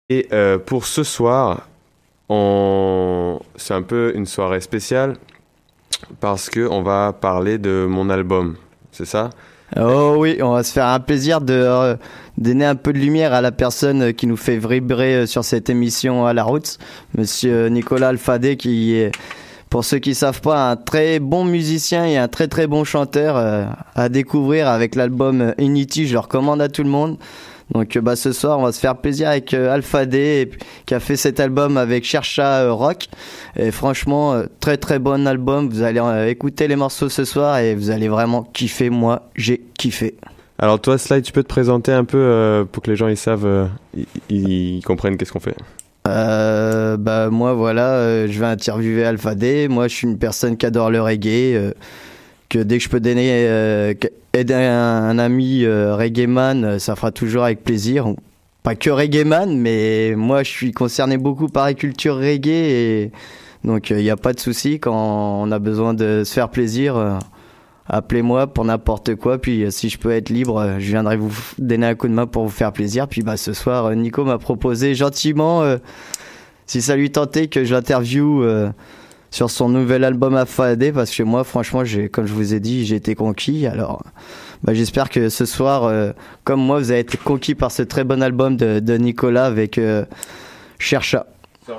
Et pour ce soir, c'est un peu une soirée spéciale parce que on va parler de mon album, c'est ça? Oh oui, on va se faire un plaisir de donner un peu de lumière à la personne qui nous fait vibrer sur cette émission à la route, Monsieur Nicolas Alfadé, qui est, pour ceux qui savent pas, un très bon musicien et un très très bon chanteur à découvrir avec l'album Unity. Je le recommande à tout le monde. Donc ce soir, on va se faire plaisir avec Alpha D qui a fait cet album avec Chercha Rock. Et franchement, très très bon album. Vous allez écouter les morceaux ce soir et vous allez vraiment kiffer. Moi, j'ai kiffé. Alors toi, Sly, tu peux te présenter un peu pour que les gens ils savent, ils comprennent qu'est-ce qu'on fait. Moi voilà, je vais interviewer Alpha D. Moi, je suis une personne qui adore le reggae. Que dès que je peux aider un ami reggaeman, ça fera toujours avec plaisir. Pas que reggaeman, mais moi je suis concerné beaucoup par la culture reggae et donc il n'y a pas de souci quand on a besoin de se faire plaisir. Appelez-moi pour n'importe quoi, puis si je peux être libre, je viendrai vous donner un coup de main pour vous faire plaisir. Puis ce soir, Nico m'a proposé gentiment, si ça lui tentait, que je l'interviewe sur son nouvel album AFAD, parce que moi franchement comme je vous ai dit, j'ai été conquis. Alors j'espère que ce soir comme moi vous avez été conquis par ce très bon album de Nicolas avec Chercha.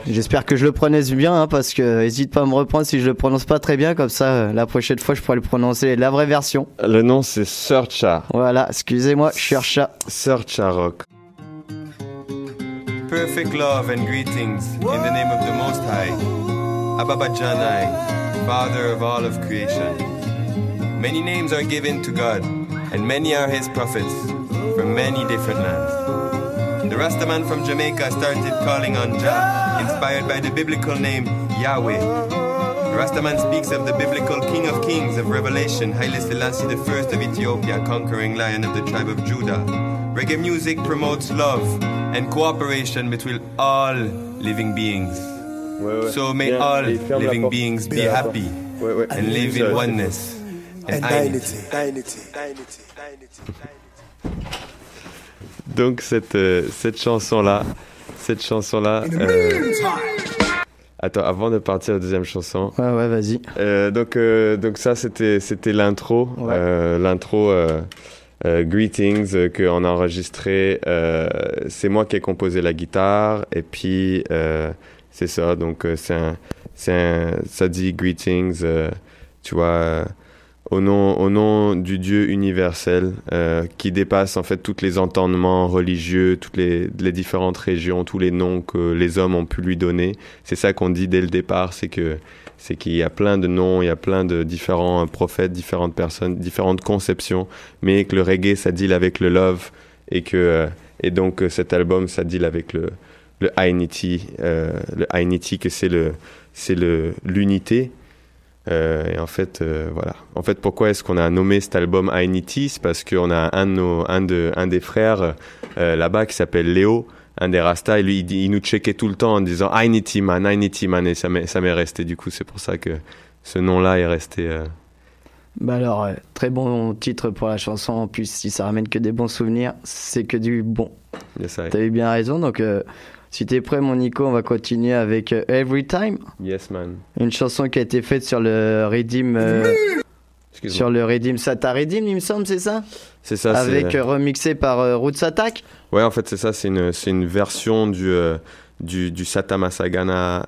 J'espère que je le prononce bien, parce que n'hésite pas à me reprendre si je le prononce pas très bien, comme ça la prochaine fois je pourrai le prononcer la vraie version. Le nom c'est Chercha. Voilà, excusez-moi, Chercha. Chercha Rock. Perfect love and greetings in the name of the Most High, Ababa Janai, Father of all of creation. Many names are given to God, and many are his prophets from many different lands. The Rastaman from Jamaica started calling on Jah, inspired by the biblical name Yahweh. The Rastaman speaks of the biblical King of Kings of Revelation, Haile Selassie I of Ethiopia, conquering lion of the tribe of Judah. Reggae music promotes love and cooperation between all living beings. Ouais. So may all living beings be happy and live in oneness and unity. Donc cette chanson-là. Attends, avant de partir à la deuxième chanson. Ouais, vas-y. Donc ça c'était l'intro, l'intro Greetings qu'on a enregistré. C'est moi qui ai composé la guitare et puis c'est ça. Donc ça dit Greetings, tu vois. Au nom du Dieu universel qui dépasse en fait tous les entendements religieux, toutes les différentes régions, tous les noms que les hommes ont pu lui donner. C'est ça qu'on dit dès le départ, c'est qu'il y a plein de noms, il y a plein de différents prophètes, différentes personnes, différentes conceptions, mais que le reggae ça deal avec le love et donc cet album ça deal avec le Unity, que c'est l'unité. Et en fait, voilà. En fait, pourquoi est-ce qu'on a nommé cet album Unity? C'est parce qu'on a un des frères là-bas qui s'appelle Léo, un des Rastas, et lui, il nous checkait tout le temps en disant Unity man, et ça m'est resté. Du coup, c'est pour ça que ce nom-là est resté. Très bon titre pour la chanson. En plus, si ça ramène que des bons souvenirs, c'est que du bon. Yes, T'as eu bien raison, donc. Si t'es prêt, mon Nico, on va continuer avec Every Time. Yes, man. Une chanson qui a été faite sur le Redeem. Sur le Redeem Sata Redeem, il me semble, c'est ça? C'est ça. Avec remixé par Roots Attack. Ouais, en fait, c'est ça. C'est une version du Sata Massagana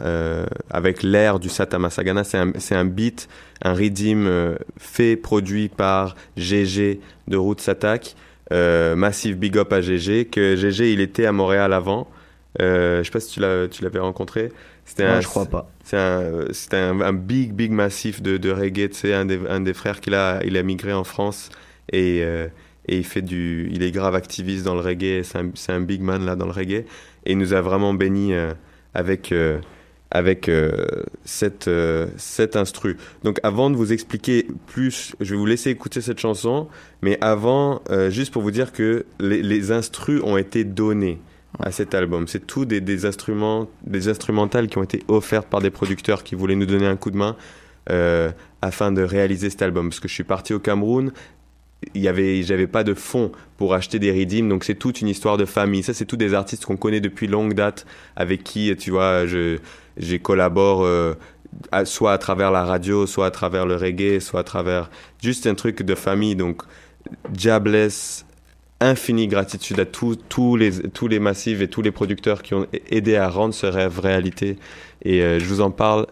avec l'air du Sata Massagana. C'est un beat, un Redeem produit par GG de Roots Attack. Massive big up à GG. Que GG, il était à Montréal avant. Je sais pas si tu l'avais rencontré. Non, je crois pas. C'était un big massif de reggae. Tu sais, un des frères il a migré en France et il est grave activiste dans le reggae. C'est un big man là dans le reggae et il nous a vraiment béni avec cette instru. Donc avant de vous expliquer plus, je vais vous laisser écouter cette chanson, mais avant, juste pour vous dire que les instrus ont été donnés à cet album. C'est tout des instrumentales qui ont été offertes par des producteurs qui voulaient nous donner un coup de main afin de réaliser cet album. Parce que je suis parti au Cameroun j'avais pas de fonds pour acheter des redeems, donc c'est toute une histoire de famille. Ça, c'est tous des artistes qu'on connaît depuis longue date, avec qui, tu vois, j'ai collabore soit à travers la radio, soit à travers le reggae, soit à travers juste un truc de famille. Donc, Diablesse, infinie gratitude à tous les massifs et tous les producteurs qui ont aidé à rendre ce rêve réalité. Et je vous en parle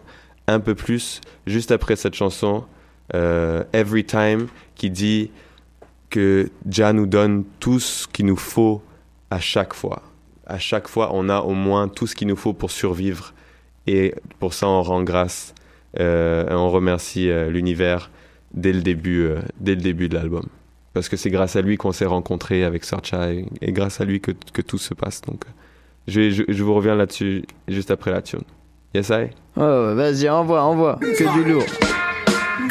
un peu plus juste après cette chanson, Every Time, qui dit que Jah nous donne tout ce qu'il nous faut à chaque fois. À chaque fois, on a au moins tout ce qu'il nous faut pour survivre. Et pour ça, on rend grâce. Et on remercie l'univers dès le début de l'album. Parce que c'est grâce à lui qu'on s'est rencontrés avec Sorcha et grâce à lui que tout se passe. Donc, je vous reviens là-dessus juste après la tune. Yes, I? Oh, vas-y, envoie. Que du lourd.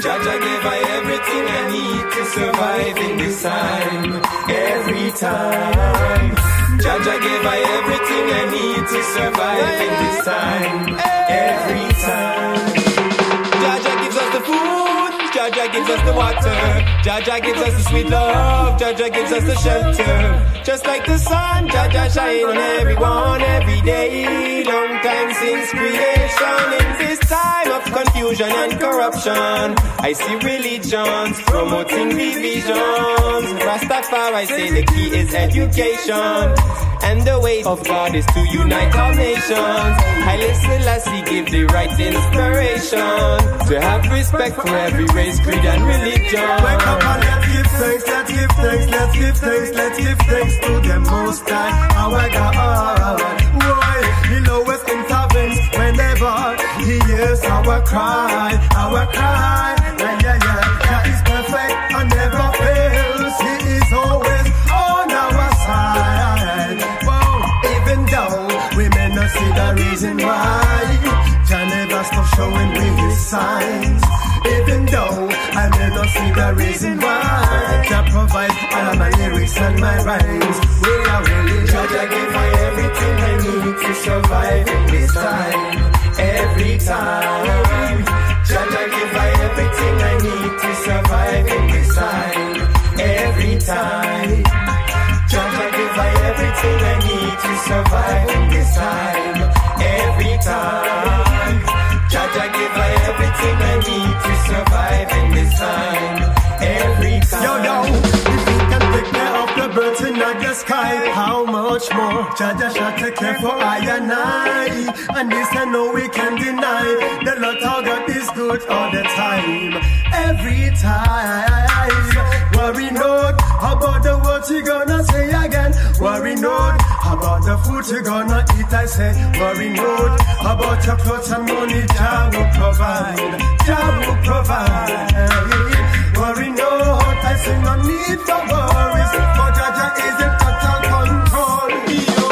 Jaja gave I everything I need to survive in this time, every time. Jaja gave I everything I need to survive in this time, every time. Jaja gives us the food, Jaja gives us the water, Jaja gives us the sweet love, Jaja gives us the shelter. Just like the sun, Jaja shine on everyone every day. Long time since creation, in this time of confusion and corruption, I see religions promoting divisions. Rastafari say the key is education, and the way of God is to unite all nations. Haile Selassie give the right inspiration to have respect for every race, creed and religion. Wake up and let's give thanks, let's give thanks, let's give thanks, let's give thanks to the Most High, our God. Why the lowest intervenes whenever He hears our cry, our cry. God is perfect and never fails. He is always on our side. Whoa, even though we may not see the reason why, Jah never stop showing me His signs. Even though I may not see the reason why, Jah provide all of my lyrics and my rhymes. We are really Jah give me everything I need to survive in this time, every time. Jah give me everything I need to survive in this time, every time. Jah give me everything I need to survive in this time, every time. Jah give me everything I need to survive in this time, every time. Yo, if He can take care of the birds in the sky, how much more Jah shall take care for I and I. And this I know we can deny. The Lord our God is good all the time, every time. Worry not about the words you gonna say again. Worry not about the food you gonna eat, I say. Worry not about your clothes and money, Jah will provide, Jah will provide. Worry not, I say no need for worries, for Jah is in total control. Yo,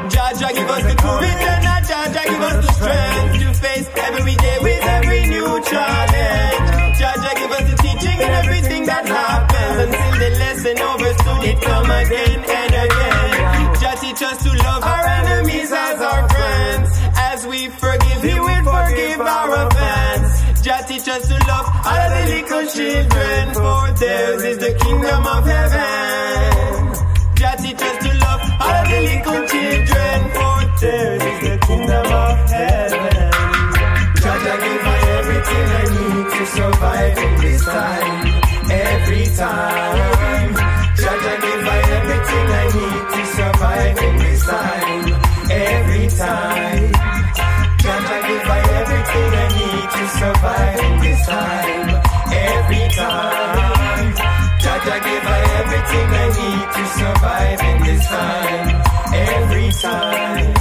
Jah give us the courage and Jah give us the strength to face every day with every new challenge. Jah give us the teaching and everything that happens until the lesson overstood, it come again and again. Jah teach us to love our enemies as our friends. As we forgive, He will forgive our offense. Jah teach us to love all of the little children, for theirs is the kingdom of heaven. Jah teach us to love all of the little children, for theirs is the kingdom of heaven. Jah give me everything I need to survive in this time, every time. Jah give me everything I need to survive in this time, every time. Jah give me everything I need to survive in this time, every time. Jah give me everything I need to survive in this time, every time.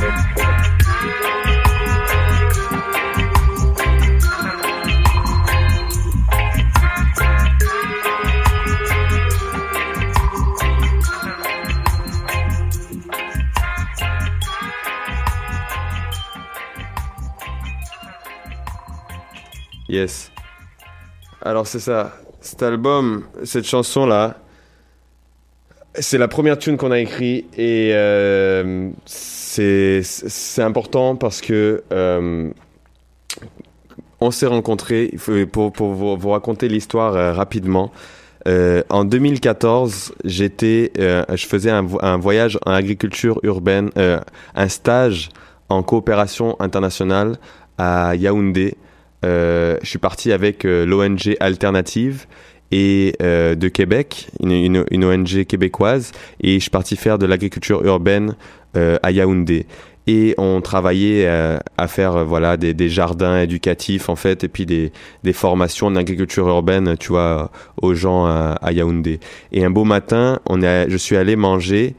Yes. Alors c'est ça. Cet album, cette chanson-là, c'est la première tune qu'on a écrite et c'est important parce que on s'est rencontrés. Pour vous raconter l'histoire rapidement, En 2014, je faisais un voyage en agriculture urbaine, un stage en coopération internationale à Yaoundé. Je suis parti avec l'ONG Alternative de Québec, une ONG québécoise, et je suis parti faire de l'agriculture urbaine à Yaoundé. Et on travaillait à faire des jardins éducatifs en fait, et puis des formations en agriculture urbaine, tu vois, aux gens à Yaoundé. Et un beau matin, je suis allé manger,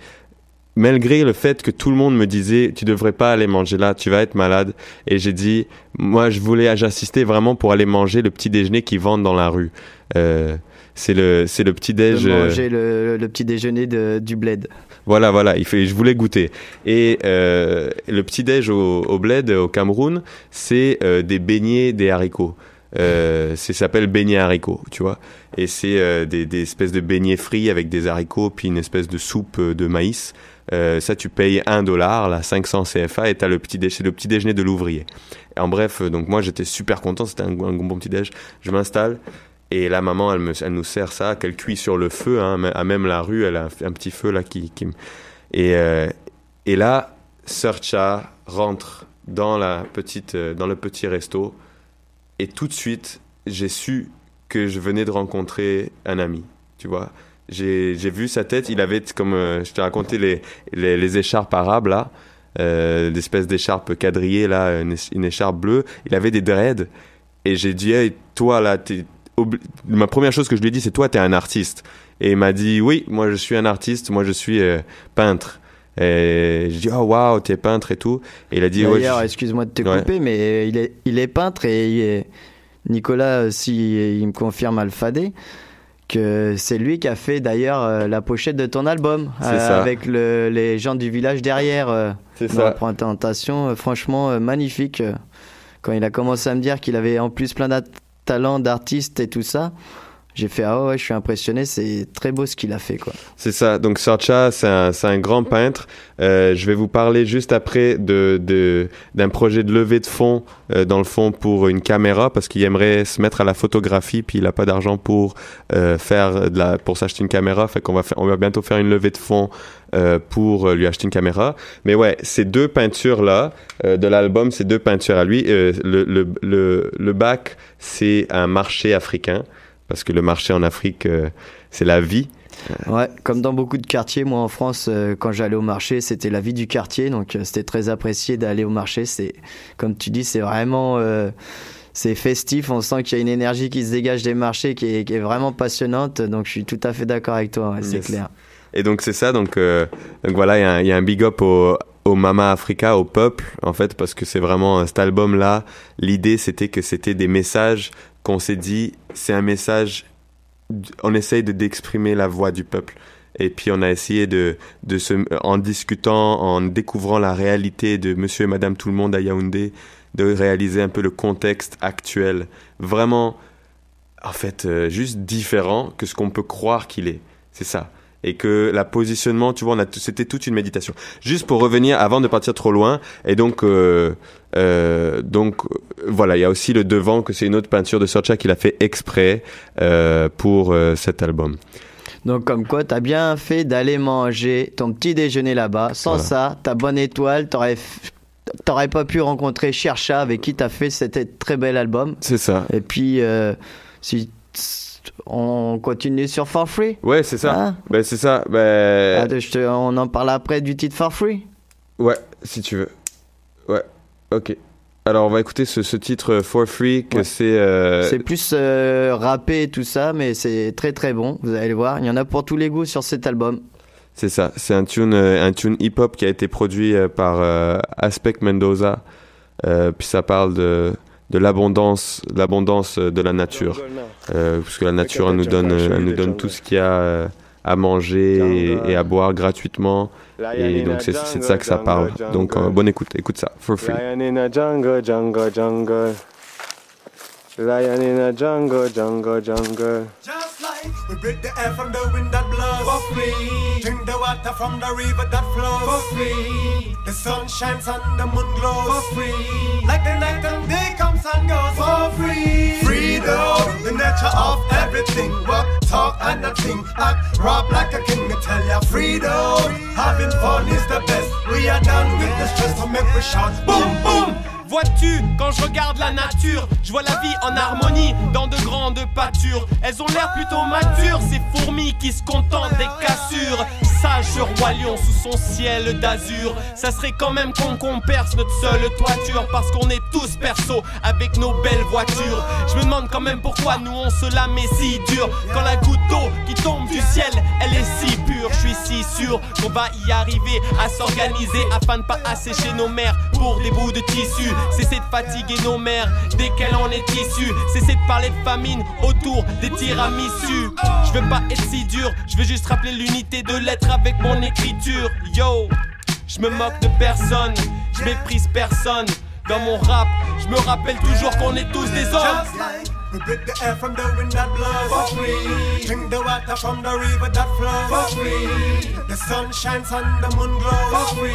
malgré le fait que tout le monde me disait tu devrais pas aller manger là, tu vas être malade. Et j'ai dit, moi j'insistais vraiment pour aller manger le petit déjeuner qu'ils vendent dans la rue. C'est le petit déj. Manger le petit déjeuner du bled. Voilà, je voulais goûter. Et le petit déj au bled au Cameroun, c'est des beignets, des haricots. Ça s'appelle beignets haricots, tu vois. Et c'est des espèces de beignets frits avec des haricots puis une espèce de soupe de maïs. Ça, tu payes $1, là, 500 CFA, et t'as c'est le petit déjeuner de l'ouvrier. Et en bref, donc moi, j'étais super content, c'était un bon petit déj. Je m'installe, et la maman, elle nous sert ça, qu'elle cuit sur le feu, hein, à même la rue, elle a un petit feu, là, et là, Sœur Cha rentre dans le petit resto, et tout de suite, j'ai su que je venais de rencontrer un ami, tu vois. J'ai vu sa tête, il avait, comme je t'ai raconté, les écharpes arabes, là, l'espèce d'écharpe quadrillée, là, une écharpe bleue. Il avait des dreads, et j'ai dit, hey, toi, là, ma première chose que je lui ai dit, c'est toi, t'es un artiste. Et il m'a dit, oui, moi, je suis un artiste, moi, je suis peintre. Et je dis, oh, waouh, t'es peintre et tout. Et il a dit, d'ailleurs, excuse-moi de te couper, mais il est peintre, et Nicolas aussi, il me confirme Alphadé, que c'est lui qui a fait d'ailleurs la pochette de ton album, avec les gens du village derrière. C'est dans la présentation, franchement magnifique. Quand il a commencé à me dire qu'il avait en plus plein de talent d'artiste et tout ça, j'ai fait ah ouais, je suis impressionné, c'est très beau ce qu'il a fait, quoi. C'est ça. Donc Sœur Cha, c'est un grand peintre. Je vais vous parler juste après d'un projet de levée de fonds dans le fond pour une caméra, parce qu'il aimerait se mettre à la photographie, puis il a pas d'argent pour pour s'acheter une caméra. Fait qu'on va bientôt faire une levée de fonds pour lui acheter une caméra. Mais ouais, ces deux peintures là de l'album, ces deux peintures à lui. Le bac, c'est un marché africain. Parce que le marché en Afrique, c'est la vie. Ouais, comme dans beaucoup de quartiers, moi en France, quand j'allais au marché, c'était la vie du quartier, donc c'était très apprécié d'aller au marché. C'est, comme tu dis, c'est vraiment, c'est festif. On sent qu'il y a une énergie qui se dégage des marchés qui est vraiment passionnante. Donc je suis tout à fait d'accord avec toi, ouais, c'est clair. Et donc c'est ça. Donc voilà, il y a un big up au Mama Africa, au peuple, en fait, parce que c'est vraiment cet album-là. L'idée, c'était que c'était des messages qu'on s'est dit, c'est un message, on essaye d'exprimer la voix du peuple. Et puis on a essayé en discutant, en découvrant la réalité de monsieur et madame tout le monde à Yaoundé, de réaliser un peu le contexte actuel. Vraiment, en fait, juste différent que ce qu'on peut croire qu'il est. C'est ça. Et que la positionnement, tu vois, c'était toute une méditation. Juste pour revenir, avant de partir trop loin, et donc voilà, il y a aussi le devant, que c'est une autre peinture de Sœur Cha qu'il a fait exprès pour cet album. Donc comme quoi, t'as bien fait d'aller manger ton petit déjeuner là-bas. Sans ça, ta bonne étoile, t'aurais pas pu rencontrer Chercha, avec qui t'as fait cet très bel album. C'est ça. Et puis, si on continue sur For Free. Ouais, c'est ça. Hein? Ben, c'est ça. On en parle après du titre For Free. Ouais, si tu veux. Ouais, ok. Alors, on va écouter ce titre For Free, que c'est plus rappé et tout ça, mais c'est très très bon. Vous allez le voir. Il y en a pour tous les goûts sur cet album. C'est ça. C'est un tune hip-hop qui a été produit par Aspect Mendoza. Puis ça parle de l'abondance de la nature, parce que la nature elle nous donne tout ce qu'il y a à manger et à boire gratuitement, et donc c'est de ça que ça parle. Donc bonne écoute ça, For Free. Lion in a jungle, jungle, jungle. Lion in a jungle, jungle, jungle. Just like we breathe the air from the wind that blows. For free. Drink the water from the river that flows. For free. The sun shines and the moon glows. For free. Like the night and day comes and goes. For free. Freedom, the nature of everything. What talk and a think, act, rap like a king. Me tell ya, freedom, having fun is the best. We are done with the stress, so make we shout, boom, boom. Vois-tu, quand je regarde la nature, je vois la vie en harmonie dans de grandes pâtures. Elles ont l'air plutôt matures, ces fourmis qui se contentent des cassures. Sage roi lion sous son ciel d'azur. Ça serait quand même qu'on perce notre seule toiture, parce qu'on est tous perso avec nos belles voitures. Je me demande quand même pourquoi nous on se la met si dur, quand la goutte d'eau qui tombe du ciel, elle est si pure. Je suis si sûr qu'on va y arriver à s'organiser afin de pas assécher nos mères pour des bouts de tissu. Cesser de fatiguer nos mères desquelles on est issu. Cesser de parler de famine autour des tiramisu. Je veux pas être si dur, je veux juste rappeler l'unité de l'être avec mon écriture. Yo, je me moque de personne, je méprise personne. Dans mon rap, je me rappelle toujours qu'on est tous des hommes. We breathe the air from the wind that blows for free. Drink the water from the river that flows for free. The sun shines and the moon glows for free.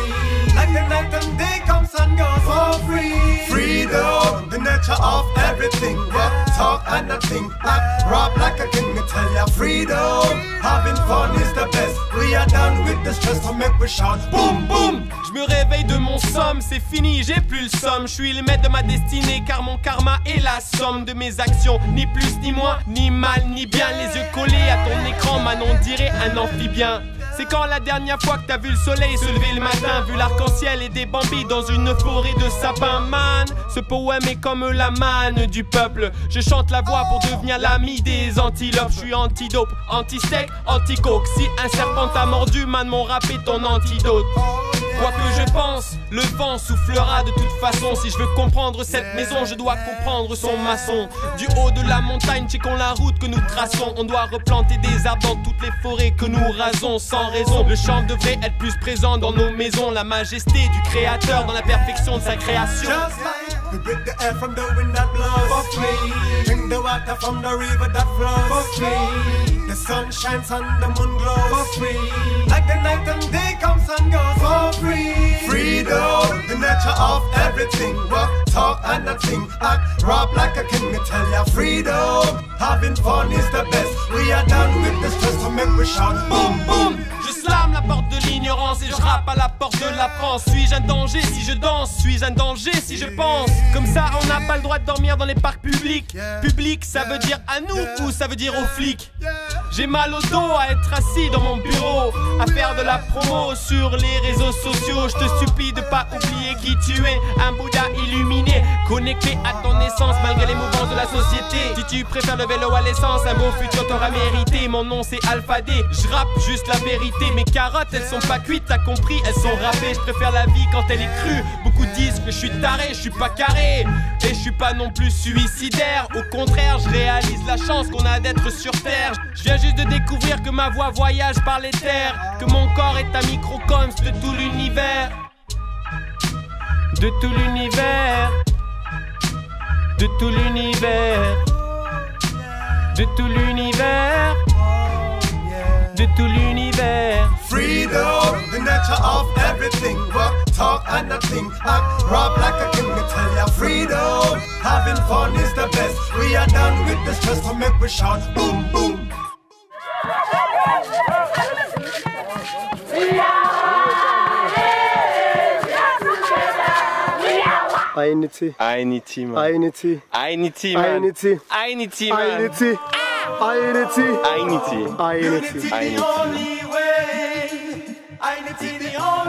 Like the night and day comes and goes for free. Freedom, the nature of everything. Walk, talk and a think, act, rap like a king. Me tell ya, freedom, having fun is the best. We are done with the stress, so make we shout, boom, boom. Je me réveille de mon somme, c'est fini, j'ai plus le somme. Je suis le maître de ma destinée, car mon karma est la somme de mes actions. Ni plus, ni moins, ni mal, ni bien. Les yeux collés à ton écran, man, on dirait un amphibien. C'est quand la dernière fois que t'as vu le soleil se lever le matin, vu l'arc-en-ciel et des bambis dans une forêt de sapins, man. Ce poème est comme la manne du peuple. Je chante la voix pour devenir l'ami des antilopes. Je suis antidope, anti-steak, anti-coke. Si un serpent t'a mordu, man, mon rap est ton antidote. Quoi que je pense, le vent soufflera de toute façon. Si je veux comprendre cette maison, je dois comprendre son maçon. Du haut de la montagne, checkons la route que nous traçons. On doit replanter des arbres dans toutes les forêts que nous rasons sans raison. Le chant devrait être plus présent dans nos maisons. La majesté du créateur dans la perfection de sa création. Just like we breathe the air from the wind that blows for free. Drink the water from the river that flows for free. The sun shines and the moon glows for free. Like the night and day comes and goes for free. Freedom, the nature of everything. Walk, talk and a think, act, rap like a king. Me tell ya, freedom, having fun is the best. We are done with the stress, so make we shout, boom, boom. Je slame la porte de l'ignorance et je rappe à la porte de la France. Suis-je un danger si je danse? Suis-je un danger si je pense? Comme ça on n'a pas le droit de dormir dans les parcs publics. Public ça veut dire à nous ou ça veut dire aux flics? J'ai mal au dos à être assis dans mon bureau, à faire de la promo sur les réseaux sociaux. Je te supplie de pas oublier qui tu es, un Bouddha illuminé, connecté à ton essence malgré les mouvances de la société. Si tu préfères le vélo à l'essence, un beau futur t'auras mérité. Mon nom c'est Alpha D, je rappe juste la vérité. Mes carottes elles sont pas cuites, t'as compris, elles sont râpées. Je préfère la vie quand elle est crue. Beaucoup disent que je suis taré, je suis pas carré. Et je suis pas non plus suicidaire. Au contraire, je réalise la chance qu'on a d'être sur terre. Je viens juste de découvrir que ma voix voyage par les terres, que mon corps est un microcosme de tout l'univers. De tout l'univers. De tout l'univers. De tout l'univers. De tout l'univers. Freedom, the nature of everything. Walk, talk and a think, act, rap like a king. Me tell ya, freedom, having fun is the best. We are done with the stress, so make we shout, boom, boom. Ainity. Ainity, man. Ainity. Ainity, man. Ainity. Ainity, man. Ainity. Ainity. Ainity. Ainity.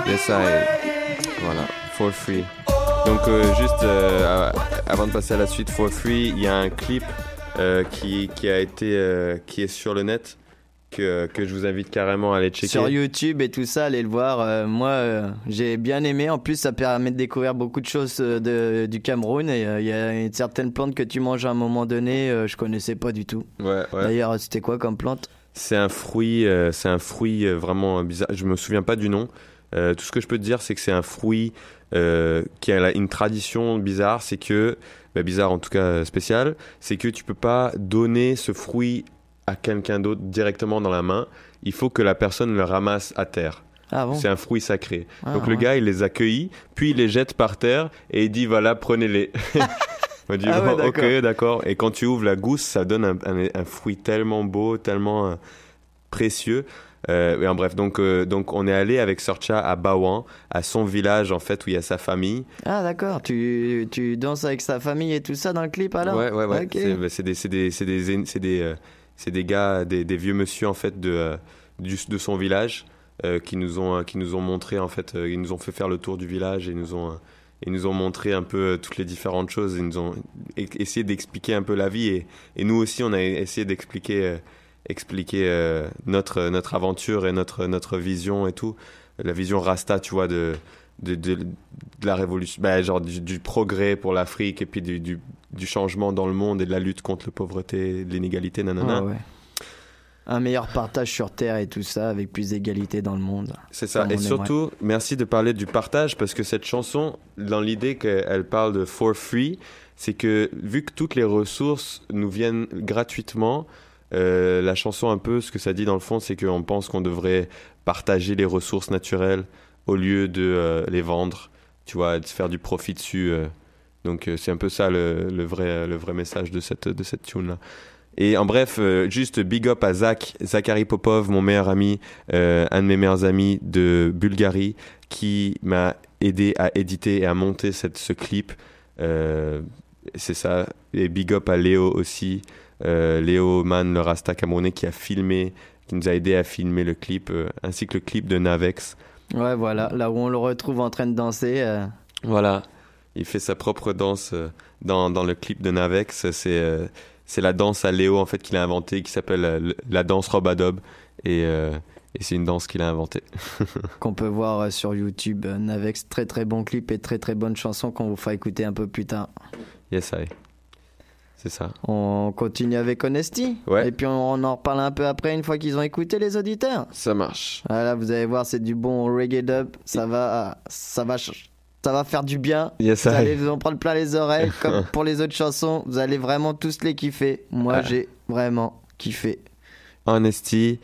Yes, voilà, for free. Donc juste avant de passer à la suite, for free, il y a un clip qui est sur le net que je vous invite carrément à aller checker. Sur YouTube et tout ça, allez le voir. Moi, j'ai bien aimé. En plus, ça permet de découvrir beaucoup de choses du Cameroun. Et il y a une certaine plante que tu manges à un moment donné, je connaissais pas du tout. Ouais. D'ailleurs, c'était quoi comme plante? C'est un fruit vraiment bizarre. Je me souviens pas du nom. Tout ce que je peux te dire, c'est que c'est un fruit qui a une tradition bizarre. C'est que, bizarre en tout cas spécial, c'est que tu peux pas donner ce fruit à quelqu'un d'autre directement dans la main. Il faut que la personne le ramasse à terre. Ah bon? C'est un fruit sacré. Donc le gars, il les accueille, puis il les jette par terre et il dit voilà, prenez-les. On dit, Ah ouais, bon, ok, d'accord. d'accord. Et quand tu ouvres la gousse, ça donne un fruit tellement beau, tellement précieux. Et en bref, donc on est allé avec Sorcha à Bawan, à son village en fait où il y a sa famille. Ah d'accord, tu danses avec sa famille et tout ça dans le clip alors? Ouais. Ok. C'est des gars, des vieux monsieur en fait de son village qui nous ont montré en fait, ils nous ont fait faire le tour du village et ils nous ont montré un peu toutes les différentes choses. Ils nous ont essayé d'expliquer un peu la vie et nous aussi on a essayé d'expliquer notre aventure et notre vision et tout, la vision Rasta, tu vois, de la révolution, genre du progrès pour l'Afrique et puis du changement dans le monde et de la lutte contre la pauvreté, l'inégalité, nanana. Ouais. Un meilleur partage sur Terre et tout ça, avec plus d'égalité dans le monde. C'est ça. Et surtout, merci de parler du partage, parce que cette chanson, dans l'idée qu'elle parle de for free, c'est que vu que toutes les ressources nous viennent gratuitement, la chanson un peu, ce que ça dit dans le fond, c'est qu'on pense qu'on devrait partager les ressources naturelles au lieu de les vendre, tu vois, de faire du profit dessus. Donc c'est un peu ça le vrai message de cette tune-là. Et en bref, juste big up à Zachary Popov, mon meilleur ami, un de mes meilleurs amis de Bulgarie, qui m'a aidé à éditer et à monter ce clip. C'est ça. Et big up à Léo aussi, Léo Man, le Rasta camerounais, qui nous a aidé à filmer le clip, ainsi que le clip de Navex. Ouais, voilà, là où on le retrouve en train de danser. Voilà, il fait sa propre danse dans le clip de Navex. C'est la danse à Léo en fait qu'il a inventée, qui s'appelle la danse Robadob, et c'est une danse qu'il a inventée. Qu'on peut voir sur YouTube. Navex, très très bon clip et très très bonne chanson qu'on vous fera écouter un peu plus tard. Yes, c'est ça. On continue avec Honesty. Ouais. Et puis on en reparle un peu après, une fois qu'ils ont écouté les auditeurs. Ça marche. Voilà, vous allez voir, c'est du bon reggae dub. Ça va faire du bien. Yes, vous allez vous en prendre plein les oreilles. Comme pour les autres chansons, vous allez vraiment tous les kiffer. Moi, j'ai vraiment kiffé. Honesty,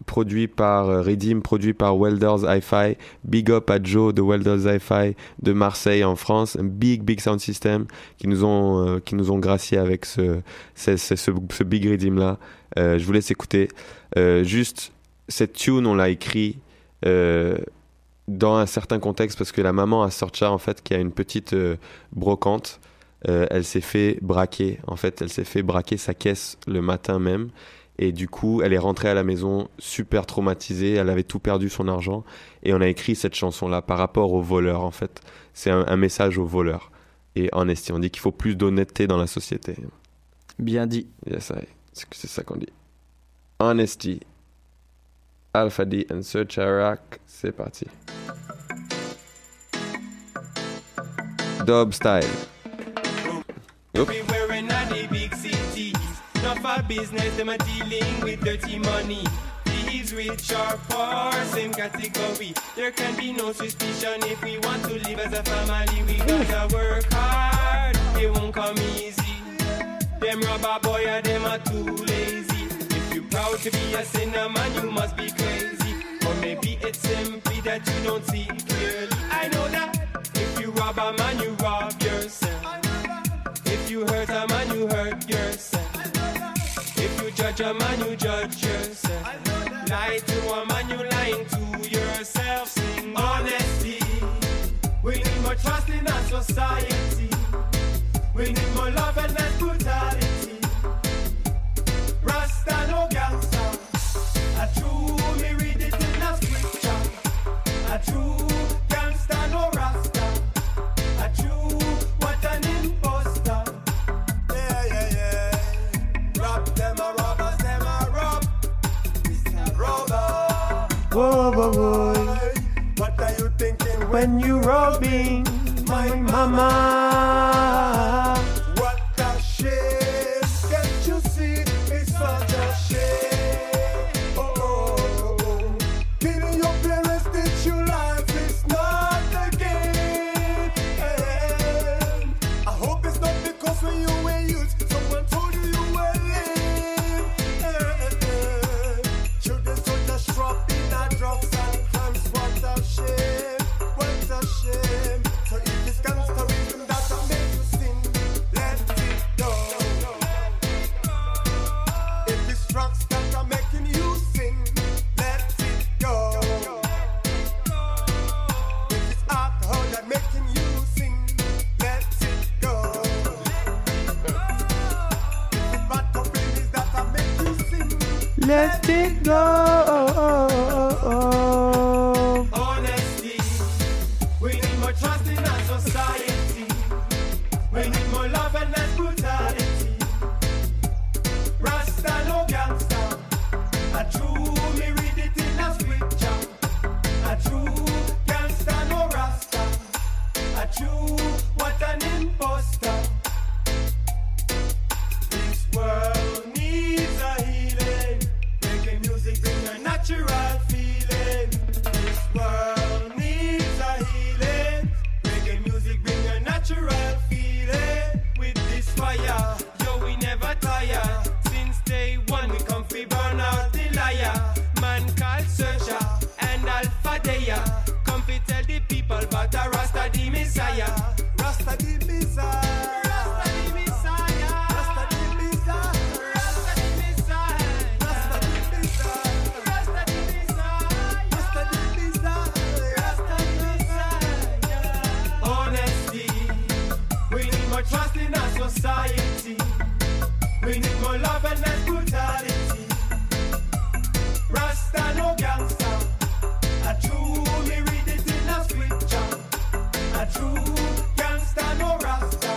produit par Redeem, produit par Welders Hi-Fi. Big up à Joe de Welders Hi-Fi de Marseille en France. Un big sound system qui nous ont gracié avec ce big Redeem là. Je vous laisse écouter. Juste, cette tune, on l'a écrit dans un certain contexte, parce que la maman à Sorcha, en fait, qui a une petite brocante, elle s'est fait braquer. En fait, elle s'est fait braquer sa caisse le matin même. Et du coup, elle est rentrée à la maison super traumatisée. Elle avait tout perdu, son argent. Et on a écrit cette chanson-là par rapport aux voleurs, en fait. C'est un message aux voleurs. Et Honesty, on dit qu'il faut plus d'honnêteté dans la société. Bien dit. Yes, c'est ça qu'on dit. Honesty. Alpha D and Sir Chirac, c'est parti. Dub style. Everywhere in the big cities, not for business, them are dealing with dirty money. Thieves, rich or poor, same category. There can be no suspicion if we want to live as a family. We gotta work hard, it won't come easy. Them rubber boy, them are too lazy. If you're proud to be a sinner, man, you must be crazy. Or maybe it's simply that you don't see clearly. I know that if you rob a man, you rob yourself. If you hurt a man, you hurt yourself. If you judge a man, you judge yourself. Lie to a man, you lying to yourself. Sing honesty. We need more trust in our society. We need more love and less brutality. Rasta no gangster. A true, me read it in a scripture. A true gangster no rasta. A true, what an imposter. Yeah. Rob them a robbers, them a rob. Mr. Robber. Whoa. What are you thinking When you robbing my mama. What a shame. Can't you see it's such a shame? Oh. Killing your parents teach you life is not a game. I hope it's not because when you were youth, someone told you were lame. Children soldiers trapped in a drugs and crimes. What a shame. So if it's gangsterism that I make you let it go. Honesty, we need more trust in our society. We need more love and less brutality. Rasta no gangsta. A true, me read it in a scripture. A true gangsta no rasta. A true, what an imposter. This world needs a healing. Reggae music bring a natural feeling. This world needs a healing. Reggae music bring a natural feeling. With this fire, yo, we never tire. Since day one, we come fi burn out the liar. Man called Searcher and Alpha Dea. Come fi tell the people about a Rasta the Messiah. Rasta the Messiah. Rasta the Messiah. Rasta the Messiah. Rasta the Messiah. Rasta the Messiah. Rasta the Messiah. Rasta the Messiah. Rasta the Messiah. Honesty. We need more trust in our society. We need more love and less brutality. Rasta no gangsta. A true, me read it in a scripture. A true gangsta no rasta.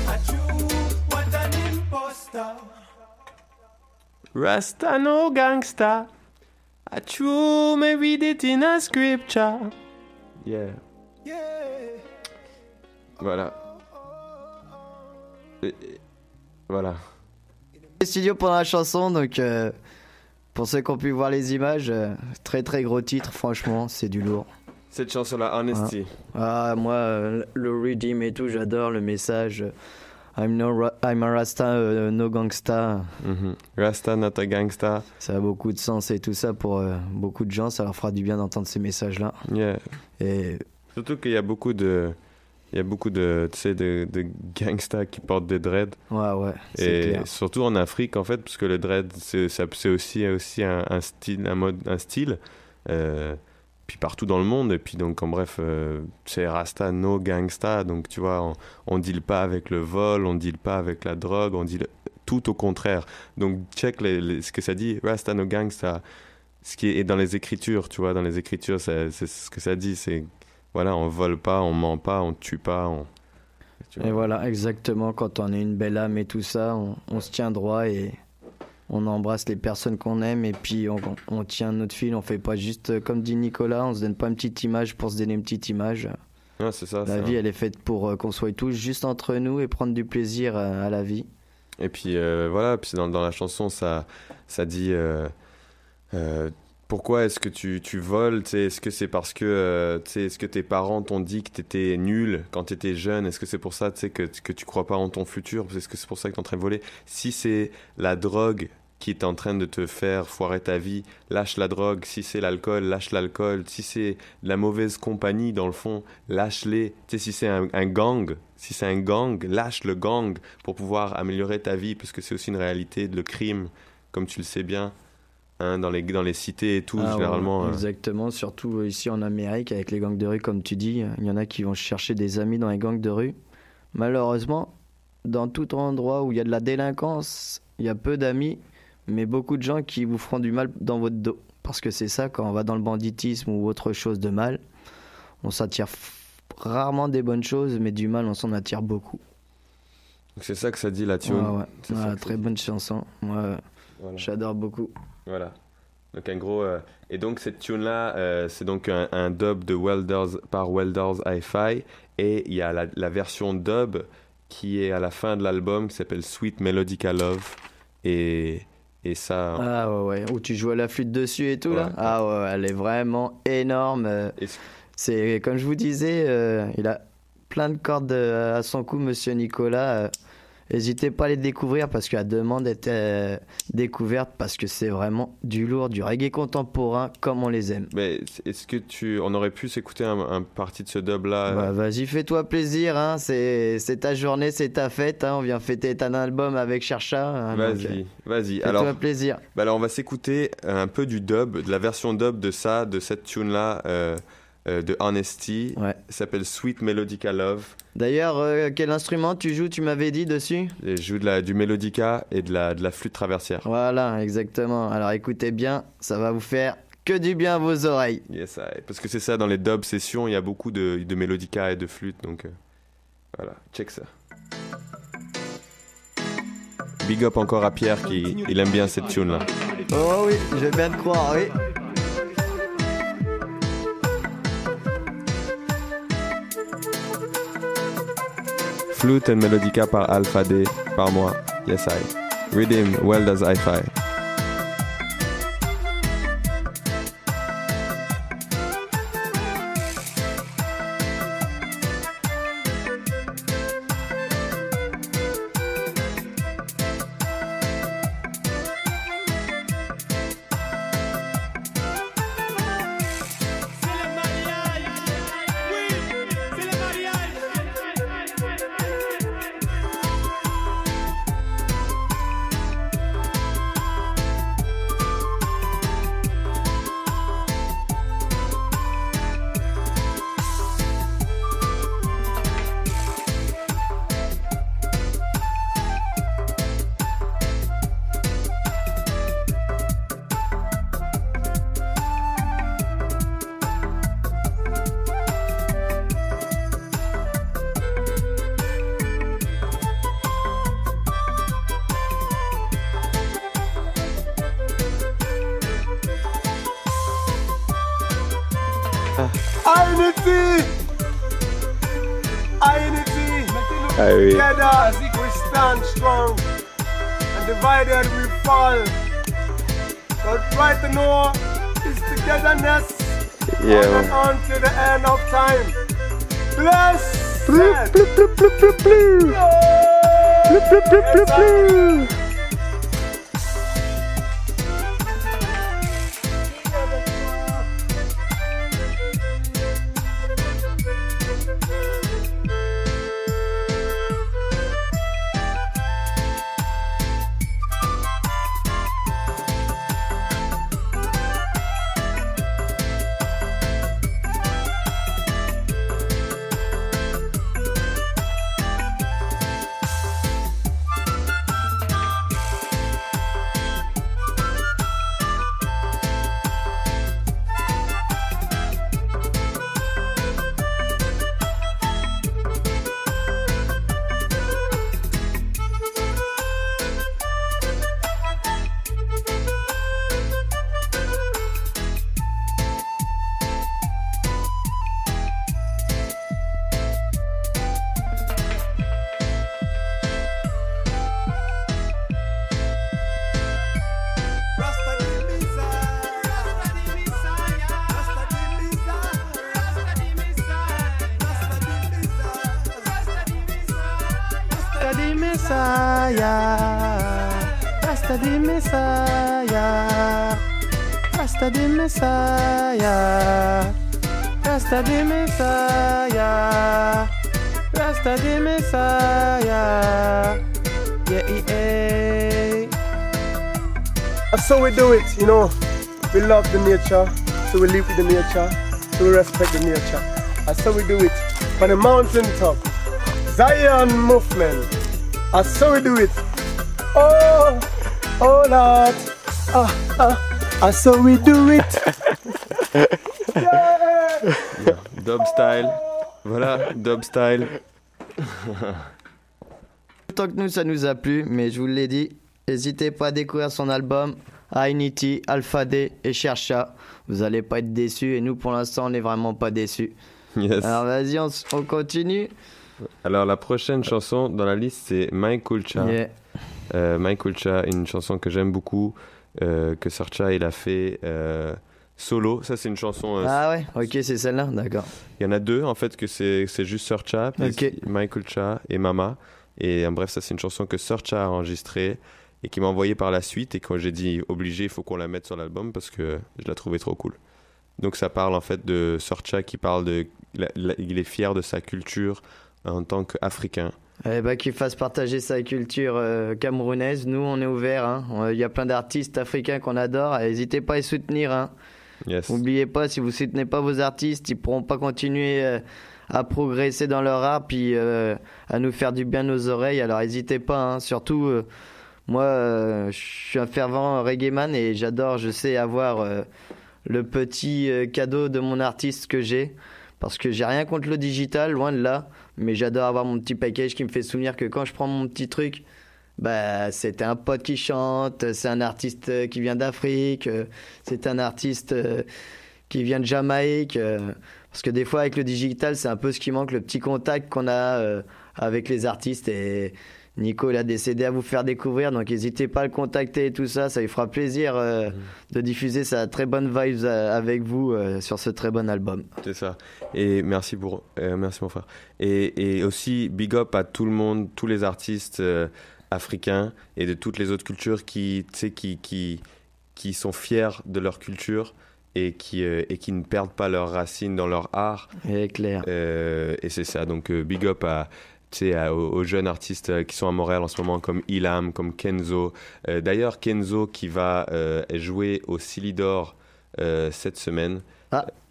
A true, what an imposter. Rasta no gangsta. A true, me read it in a scripture. Yeah. Voilà. Voilà. Studio pendant la chanson, donc pour ceux qui ont pu voir les images, très très gros titre, franchement, c'est du lourd. Cette chanson-là, Honesty. Ah, moi, le redeem et tout, j'adore le message. I'm a Rasta, no gangsta. Rasta, not a gangsta. Ça a beaucoup de sens et tout ça pour beaucoup de gens, ça leur fera du bien d'entendre ces messages-là. Yeah. Et Surtout qu'il y a beaucoup de... Il y a beaucoup de, tu sais, de gangsters qui portent des dreads. ouais, c'est et clair. surtout en Afrique, en fait, parce que le dread, c'est aussi un style, un style. Puis partout dans le monde. Et puis donc, en bref, c'est Rasta, no gangsta. Donc, tu vois, on deal pas avec le vol, on deal pas avec la drogue, on deal tout au contraire. Donc, check ce que ça dit, Rasta, no gangsta. Ce qui est dans les écritures, tu vois, dans les écritures, c'est ce que ça dit, c'est... Voilà, on vole pas, on ment pas, on tue pas. Et voilà, exactement, quand on a une belle âme et tout ça, on se tient droit et on embrasse les personnes qu'on aime et puis on tient notre fil, on fait pas juste, comme dit Nicolas, on se donne pas une petite image pour se donner une petite image. Ouais, c'est ça. La vie, elle est faite pour qu'on soit tous juste entre nous et prendre du plaisir à la vie. Et puis voilà, puis dans la chanson, ça dit... pourquoi est-ce que tu voles, est-ce que c'est parce que est-ce que tes parents t'ont dit que t'étais nul quand t'étais jeune, est-ce que c'est pour ça que tu crois pas en ton futur, est-ce que c'est pour ça que t'es en train de voler? Si c'est la drogue qui est en train de te faire foirer ta vie, lâche la drogue. Si c'est l'alcool, lâche l'alcool. Si c'est la mauvaise compagnie, dans le fond, lâche-les. Si c'est un gang, lâche le gang pour pouvoir améliorer ta vie, parce que c'est aussi une réalité, le crime, comme tu le sais bien. Hein, dans les cités et tout, généralement. Ouais, exactement, surtout ici en Amérique, avec les gangs de rue, comme tu dis. Il y en a qui vont chercher des amis dans les gangs de rue. Malheureusement, dans tout endroit où il y a de la délinquance, il y a peu d'amis, mais beaucoup de gens qui vous feront du mal dans votre dos. Parce que c'est ça, quand on va dans le banditisme ou autre chose de mal, on s'attire rarement des bonnes choses, mais du mal, on s'en attire beaucoup. Donc c'est ça que ça dit, la tune. Ouais, très bonne chanson. Moi, voilà. J'adore beaucoup. Voilà. Donc un gros... Et donc cette tune-là, c'est donc un dub de Welders par Welders Hi-Fi. Et il y a la version dub qui est à la fin de l'album, qui s'appelle Sweet Melodica Love. Et ça... Ah ouais, où tu joues à la flûte dessus et tout, là. Ah ouais, elle est vraiment énorme. C'est, comme je vous disais, il a plein de cordes à son cou, monsieur Nicolas. N'hésitez pas à les découvrir parce que la demande était découverte, parce que c'est vraiment du lourd, du reggae contemporain comme on les aime. Mais est-ce que on aurait pu s'écouter un partie de ce dub là? Bah, vas-y, fais-toi plaisir, hein. C'est ta journée, c'est ta fête, hein. On vient fêter ton album avec Chercha. Hein, vas-y. Fais-toi plaisir. Alors on va s'écouter un peu du dub, de la version dub de cette tune là. de Honesty. Ouais. Ça s'appelle Sweet Melodica Love. D'ailleurs, quel instrument tu joues, tu m'avais dit dessus? Et je joue du melodica et de la flûte traversière. Voilà, exactement. Alors écoutez bien, ça va vous faire que du bien à vos oreilles. Yes, parce que c'est ça, dans les dub sessions, il y a beaucoup de melodica et de flûte, donc voilà, check ça. Big up encore à Pierre il aime bien cette tune là. Oh oui, je vais bien te croire, oui. Flute and melodica par Alpha D, par moi, yes I. Rhythm, well does hi-fi. Together we stand strong, and divided we fall. But right to know is togetherness on to the end of time. Bless. Rasta the Messiah, Rasta the Messiah, Rasta the Messiah, Rasta the Messiah. Yeah. That's how we do it, you know. We love the nature, so we live with the nature, so we respect the nature. That's how we do it. On the mountain top, Zion movement. That's how we do it. Oh Lord. That's how we do it. Yeah. Dub style. Voilà, dub style. Tant que nous, ça nous a plu, mais je vous l'ai dit, n'hésitez pas à découvrir son album Ainiti, Alpha D et Chercha. Vous allez pas être déçus et nous, pour l'instant, on n'est vraiment pas déçus. Yes. Alors vas-y, on continue. Alors la prochaine chanson dans la liste, c'est My Culture. Yeah. My Culture, une chanson que j'aime beaucoup, que Sorcha il a fait solo. Ça c'est une chanson. Ah ouais, ok, c'est celle-là, d'accord. Il y en a deux en fait que c'est juste Sorcha, okay. My Culture et Mama. Et bref, ça c'est une chanson que Sorcha a enregistrée et qui m'a envoyé par la suite. Et quand j'ai dit obligé, il faut qu'on la mette sur l'album parce que je la trouvais trop cool. Donc ça parle en fait de Sorcha qui parle de, il est fier de sa culture en tant qu'Africain. Qu'il fasse partager sa culture camerounaise. Nous, on est ouverts. Il y a plein d'artistes africains qu'on adore. N'hésitez pas à les soutenir. Yes. N'oubliez pas, si vous soutenez pas vos artistes, ils pourront pas continuer à progresser dans leur art, puis à nous faire du bien nos oreilles. Alors n'hésitez pas, hein. Surtout, moi, je suis un fervent reggaeman et j'adore, je sais avoir le petit cadeau de mon artiste que j'ai. Parce que j'ai rien contre le digital, loin de là, mais j'adore avoir mon petit package qui me fait souvenir que quand je prends mon petit truc, bah, c'était un pote qui chante, c'est un artiste qui vient d'Afrique, c'est un artiste qui vient de Jamaïque. Parce que des fois, avec le digital, c'est un peu ce qui manque, le petit contact qu'on a avec les artistes. Et Nico, il a décidé à vous faire découvrir, donc n'hésitez pas à le contacter et tout ça. Ça lui fera plaisir de diffuser sa très bonne vibe avec vous sur ce très bon album. C'est ça. Et merci mon frère. Et aussi, big up à tout le monde, tous les artistes africains et de toutes les autres cultures qui sont fiers de leur culture et qui ne perdent pas leurs racines dans leur art. Et clair. Et c'est ça. Donc, big up aux jeunes artistes qui sont à Montréal en ce moment, comme Ilam, comme Kenzo. D'ailleurs, Kenzo qui va jouer au Silidor cette semaine.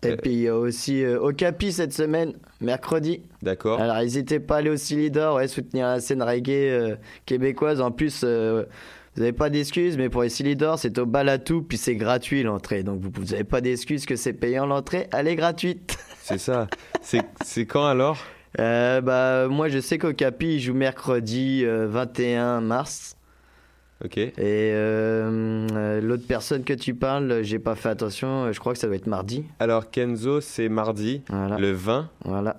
Et puis il y a aussi Okapi cette semaine, mercredi. D'accord. Alors n'hésitez pas à aller au Silidor, soutenir la scène reggae québécoise. En plus, vous n'avez pas d'excuses, mais pour les Silidor, c'est au Balatou, puis c'est gratuit l'entrée. Donc vous n'avez pas d'excuses que c'est payant l'entrée, elle est gratuite. C'est ça. C'est quand alors? Moi je sais qu'Okapi il joue mercredi 21 mars. Ok. Et l'autre personne que tu parles, j'ai pas fait attention, je crois que ça doit être mardi. Alors Kenzo, c'est mardi, voilà. Le 20. Voilà.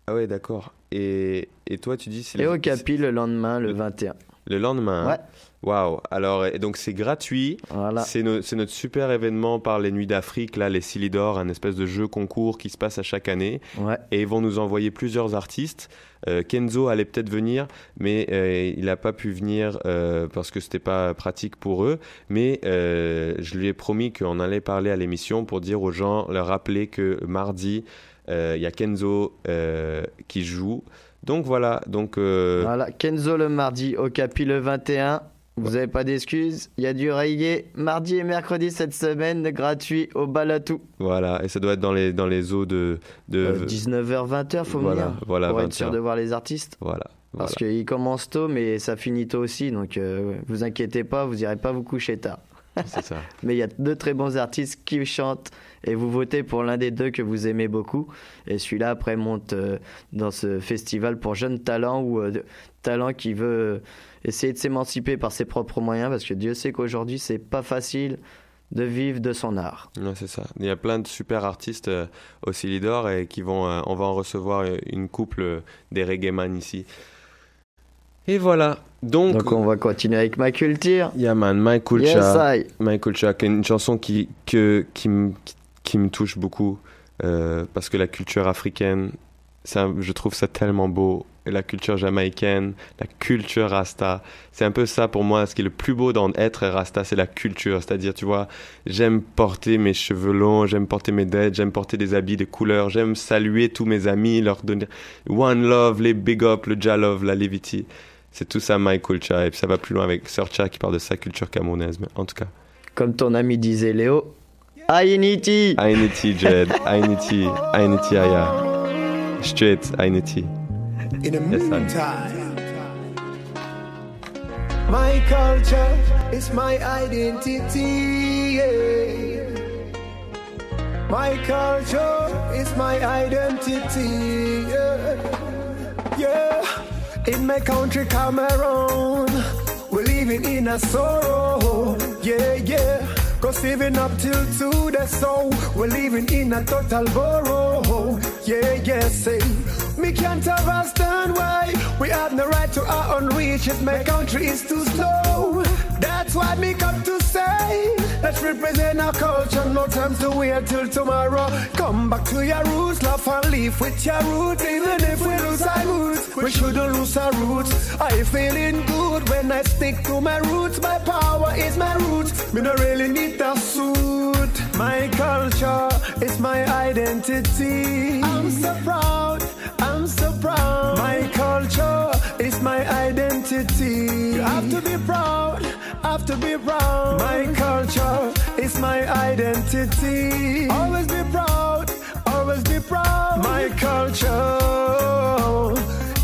Ah ouais, d'accord. Et toi, tu dis... Et Okapi le lendemain, le 21. Le lendemain? Ouais. Waouh. Alors, donc c'est gratuit. Voilà. C'est notre super événement par les Nuits d'Afrique, là, les Silidor, un espèce de jeu concours qui se passe à chaque année. Ouais. Et ils vont nous envoyer plusieurs artistes. Kenzo allait peut-être venir, mais il n'a pas pu venir parce que c'était pas pratique pour eux. Mais je lui ai promis qu'on allait parler à l'émission pour dire aux gens, leur rappeler que mardi, il y a Kenzo qui joue. Donc voilà. Voilà, Kenzo le mardi, Okapi le 21. Vous n'avez pas d'excuses, il y a du reggae mardi et mercredi cette semaine, gratuit au Balatou. Voilà, et ça doit être dans les eaux de 19h, 20h, faut venir, pour 20h. être sûr de voir les artistes. Voilà. Parce qu'ils commencent tôt, mais ça finit tôt aussi, donc vous inquiétez pas, vous n'irez pas vous coucher tard. C'est ça. Mais il y a deux très bons artistes qui chantent et vous votez pour l'un des deux que vous aimez beaucoup. Et celui-là, après, monte dans ce festival pour jeunes talents ou talents qui veut essayer de s'émanciper par ses propres moyens parce que Dieu sait qu'aujourd'hui, c'est pas facile de vivre de son art. Ouais, c'est ça. Il y a plein de super artistes au Silidor et on va en recevoir une couple des reggaeman ici. Et voilà. Donc on va continuer avec Ma Culture. Yeah man, My Culture. Yes, My Culture, qui est une chanson qui me touche beaucoup parce que la culture africaine, je trouve ça tellement beau. Et la culture jamaïcaine, la culture rasta, c'est un peu ça pour moi. Ce qui est le plus beau dans être rasta, c'est la culture. C'est-à-dire, tu vois, j'aime porter mes cheveux longs, j'aime porter mes dreads, j'aime porter des habits de couleur, j'aime saluer tous mes amis, leur donner one love, les big up, le ja love, la levity. C'est tout ça, My Culture. Et puis ça va plus loin avec Sir Cha qui parle de sa culture camerounaise. Mais en tout cas. Comme ton ami disait Léo, Ainiti. Ainiti, Jed. Ainiti Aya. Straight, Ainiti. In the meantime, my culture is my identity. Yeah. My culture is my identity. Yeah. Yeah. In my country, Cameroon, we're living in a sorrow. Yeah, yeah. Cause even up till today, so we're living in a total borrow. Yeah, yeah, say. Me can't understand why we have no right to our own riches. My country is too slow. That's why me come to say, let's represent our culture. No time to wait till tomorrow. Come back to your roots, laugh and live with your roots. Even if we lose our roots, we shouldn't lose our roots. I feeling good when I stick to my roots. My power is my roots. Me don't really need a suit. My culture is my identity. I'm so proud. I'm so proud. My culture is my identity. You have to be proud. Have to be proud. My culture is my identity. Always be proud, always be proud. My culture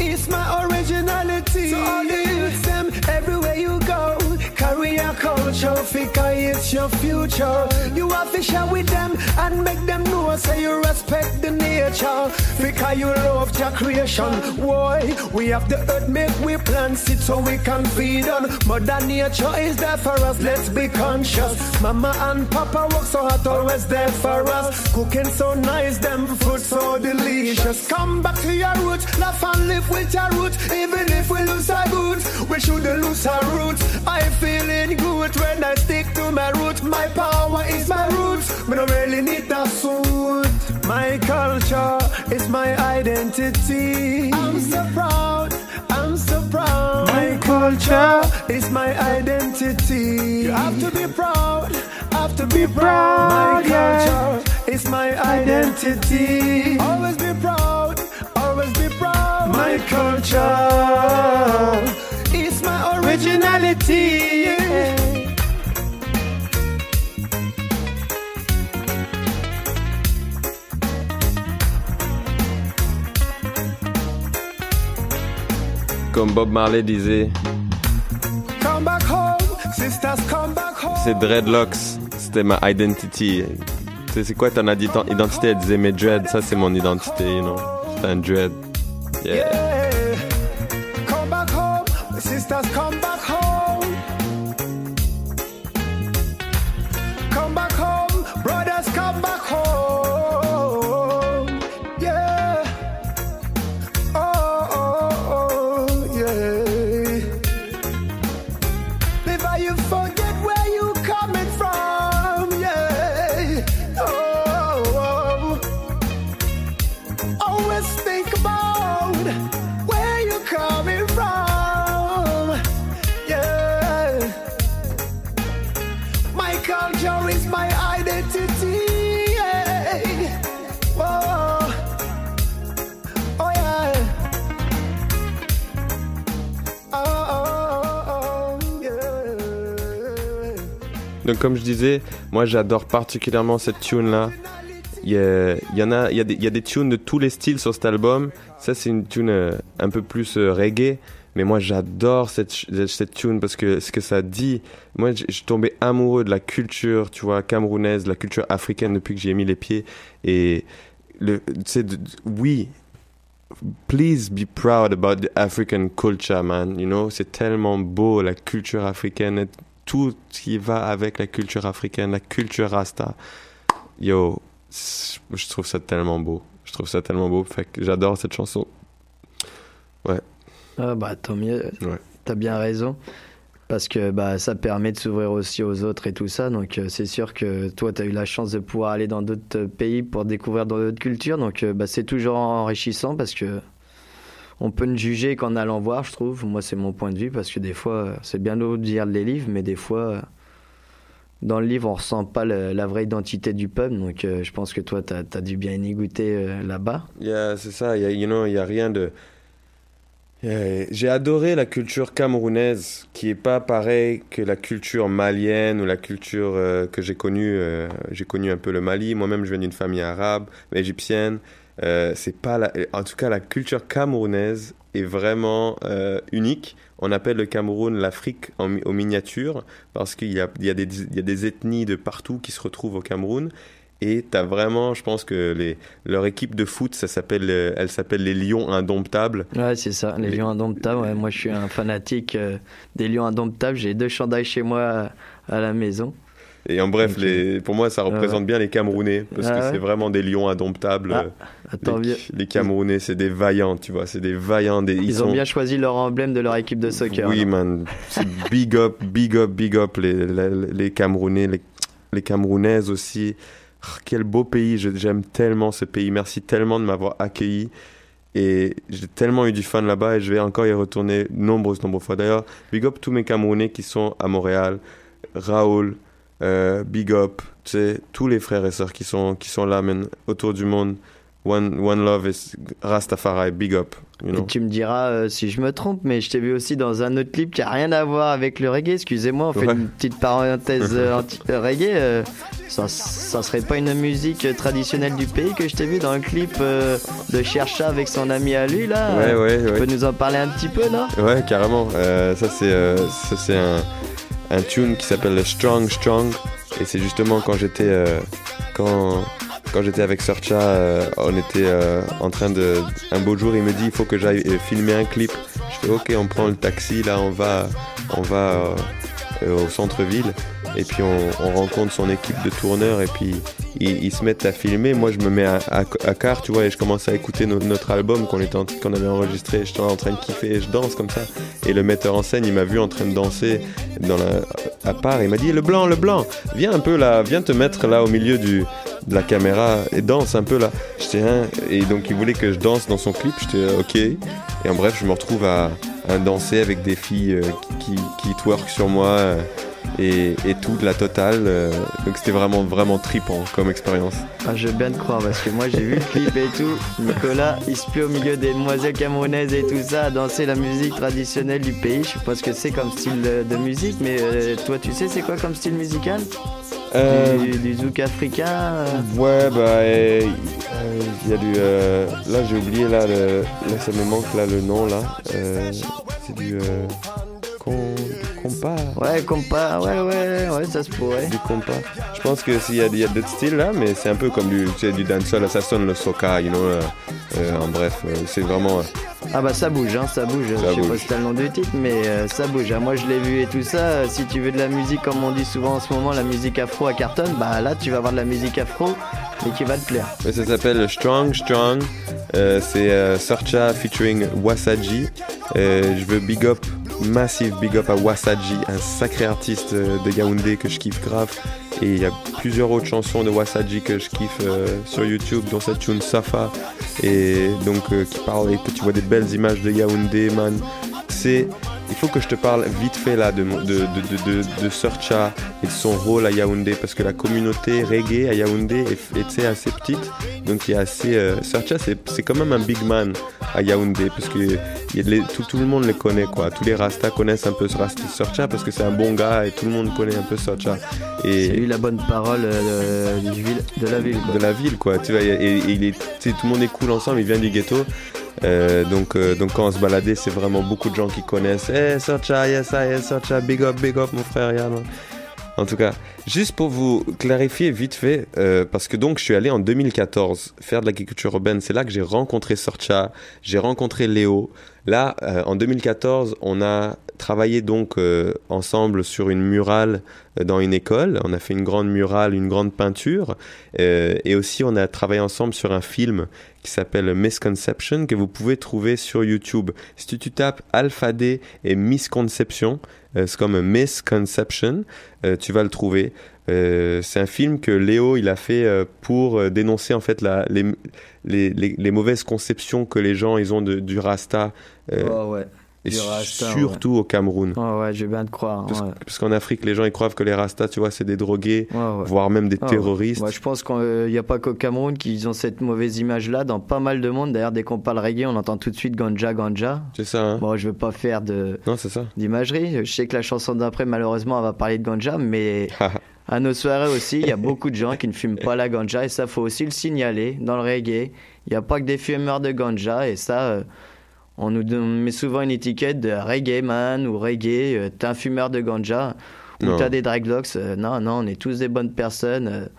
is my originality. So all the youths them everywhere you go, carry your culture, because it's your future. You have to share with them and make them know, say you respect the nature, because you love your creation. Why? We have the earth, make we plant it so we can feed on. Mother Nature is there for us, let's be conscious. Mama and Papa work so hard, always there for us. Cooking so nice, them food so delicious. Come back to your roots, laugh and live with your roots. Even if we lose our roots, we shouldn't lose our roots. I feeling good when I stick to my roots. My power is my roots, but I don't really need that suit. My culture is my identity. I'm so proud, I'm so proud. My culture is my identity. You have to be proud, have to be proud. My culture is my identity. Always be proud, always be proud. My culture is my originality. Yeah. Comme Bob Marley disait, Come back home, sisters, come back home. c'est dreadlocks, c'était ma identity. Tu sais, c'est quoi ton identité? Elle disait mes dreads, ça c'est mon identité, you know. C'est un dread. Yeah. Yeah. Come back home, sisters, come back home. Come back home, brothers, come back home. Yeah. Oh, yeah. Never you forget where you coming from. Yeah. Oh. Always think about where you're coming from. Yeah. My culture is my identity. Yeah. Whoa. Oh yeah. Oh, yeah. Donc comme je disais, moi j'adore particulièrement cette tune-là. Il y a des tunes de tous les styles sur cet album. Ça c'est une tune un peu plus reggae, mais moi j'adore cette tune parce que ce que ça dit. Moi je suis tombé amoureux de la culture, tu vois, camerounaise, de la culture africaine depuis que j'y ai mis les pieds. Et oui, please be proud about the African culture, man. You know, c'est tellement beau la culture africaine, tout ce qui va avec la culture africaine, la culture rasta. Yo, je trouve ça tellement beau. Je trouve ça tellement beau. Fait que j'adore cette chanson. Ouais. Ah bah tant mieux. Ouais. T'as bien raison. Parce que bah, ça permet de s'ouvrir aussi aux autres et tout ça. Donc c'est sûr que toi, tu as eu la chance de pouvoir aller dans d'autres pays pour découvrir d'autres cultures. Donc bah, c'est toujours enrichissant parce que on peut ne juger qu'en allant voir, je trouve. Moi, c'est mon point de vue parce que des fois, c'est bien beau de lire les livres, mais des fois, dans le livre, on ressent pas la vraie identité du peuple. Donc je pense que toi, tu as dû bien y goûter là-bas. Yeah, c'est ça. Il y a rien de... J'ai adoré la culture camerounaise, qui est pas pareil que la culture malienne ou la culture que j'ai connue. J'ai connu un peu le Mali. Moi-même, je viens d'une famille arabe, égyptienne. C'est pas en tout cas, la culture camerounaise est vraiment unique. On appelle le Cameroun l'Afrique aux miniatures parce qu'il y a des ethnies de partout qui se retrouvent au Cameroun. Et t'as vraiment, je pense que leur équipe de foot, elle s'appelle les Lions Indomptables. Ouais, c'est ça, les Lions Indomptables. Ouais, moi, je suis un fanatique des Lions Indomptables. J'ai 2 chandails chez moi à la maison. Et en bref, pour moi, ça représente bien les Camerounais, parce que c'est vraiment des lions indomptables. Les Camerounais, c'est des vaillants, tu vois, c'est des vaillants. Ils ont bien choisi leur emblème de leur équipe de soccer. Oui, man, c'est big up les Camerounais, les Camerounaises aussi. Oh, quel beau pays, j'aime tellement ce pays, merci tellement de m'avoir accueilli. Et j'ai tellement eu du fun là-bas et je vais encore y retourner nombreuses fois. D'ailleurs, big up tous mes Camerounais qui sont à Montréal, Raoul, big up, tu sais, tous les frères et sœurs qui sont là, man, autour du monde. One love is Rastafari, big up. You know? Et tu me diras si je me trompe, mais je t'ai vu aussi dans un autre clip qui a rien à voir avec le reggae. Excusez-moi, on fait une petite parenthèse anti-reggae. Ça serait pas une musique traditionnelle du pays que je t'ai vu dans le clip de Chercha avec son ami à lui là? Ouais. Tu peux nous en parler un petit peu, non? Ouais, carrément. Ça c'est un tune qui s'appelle Strong Strong, et c'est justement quand j'étais avec Sorcha, on était en train de... Un beau jour, il me dit il faut que j'aille filmer un clip. Je fais ok, on prend le taxi, là on va au centre-ville, et puis on rencontre son équipe de tourneurs, et puis ils se mettent à filmer. Moi je me mets à quart, tu vois, et je commence à écouter notre album qu'on avait enregistré. J'étais en train de kiffer et je danse comme ça, et le metteur en scène il m'a vu en train de danser à part, il m'a dit le blanc, viens un peu là, viens te mettre là au milieu de la caméra et danse un peu là. J'étais et donc il voulait que je danse dans son clip. J'étais ok, et en bref je me retrouve à danser avec des filles qui twerk sur moi, et tout, la totale. Donc c'était vraiment, vraiment trippant comme expérience. Ah, je veux bien te croire, parce que moi j'ai vu le clip et tout. Nicolas, il se plaît au milieu des demoiselles camerounaises et tout ça, à danser la musique traditionnelle du pays. Je sais pas ce que c'est comme style de musique, mais toi tu sais c'est quoi comme style musical? Du zouk africain? Ouais, il y a du... là j'ai oublié, là ça me manque là le nom là. C'est du... compas. Ouais, compas, ouais, ça se pourrait. Du compas. Je pense que s'il y a d'autres styles là, mais c'est un peu comme du dancehall, ça sonne le soca, you know. En bref, c'est vraiment... Ah bah ça bouge. Je sais pas si t'as le nom du titre, mais ça bouge. Moi je l'ai vu et tout ça. Si tu veux de la musique, comme on dit souvent en ce moment, la musique afro à cartonne, bah là tu vas avoir de la musique afro et qui va te plaire. Mais ça s'appelle Strong Strong. C'est Sorcha featuring Wasaji. Je veux massive big up à Wasaji, un sacré artiste de Yaoundé que je kiffe grave. Et il y a plusieurs autres chansons de Wasaji que je kiffe sur YouTube, dont cette tune Safa, et donc qui parle, et que tu vois des belles images de Yaoundé, man. Il faut que je te parle vite fait là de Sorcha et de son rôle à Yaoundé, parce que la communauté reggae à Yaoundé est assez petite, donc il y a assez... Sorcha c'est quand même un big man à Yaoundé, parce que tout le monde le connaît, quoi. Tous les Rastas connaissent un peu Sorcha, parce que c'est un bon gars et tout le monde connaît un peu Sorcha. Et c'est lui la bonne parole de la ville, quoi. De la ville, quoi. Tu vois, et tout le monde est cool ensemble, il vient du ghetto. Donc quand on se baladait, c'est vraiment beaucoup de gens qui connaissent. Hey Sorcha, yes, Sorcha, big up mon frère, yeah, man. En tout cas, juste pour vous clarifier vite fait, parce que donc je suis allé en 2014 faire de l'agriculture urbaine, c'est là que j'ai rencontré Sorcha, j'ai rencontré Léo. Là, en 2014, on a travaillé donc ensemble sur une murale dans une école. On a fait une grande murale, une grande peinture, et aussi on a travaillé ensemble sur un film qui s'appelle Misconception, que vous pouvez trouver sur YouTube. Si tu tapes Alpha D et Misconception, c'est comme Misconception, tu vas le trouver. C'est un film que Léo il a fait pour dénoncer en fait les mauvaises conceptions que les gens ils ont du Rasta. Ouais. Et surtout au Cameroun. Ouais, je vais bien te croire. Parce qu'en Afrique, les gens ils croient que les Rastas, tu vois, c'est des drogués, voire même des terroristes. Ouais, je pense qu'il n'y a pas qu'au Cameroun qu'ils ont cette mauvaise image-là. Dans pas mal de monde, d'ailleurs, dès qu'on parle reggae, on entend tout de suite ganja. C'est ça, hein. Bon, je veux pas faire d'imagerie. Je sais que la chanson d'après, malheureusement, elle va parler de ganja, mais à nos soirées aussi, il y a beaucoup de gens qui ne fument pas la ganja, et ça, faut aussi le signaler. Dans le reggae, il n'y a pas que des fumeurs de ganja, et ça... on nous met souvent une étiquette de reggae man ou reggae, t'es un fumeur de ganja ou t'as des dreadlocks. Non, on est tous des bonnes personnes.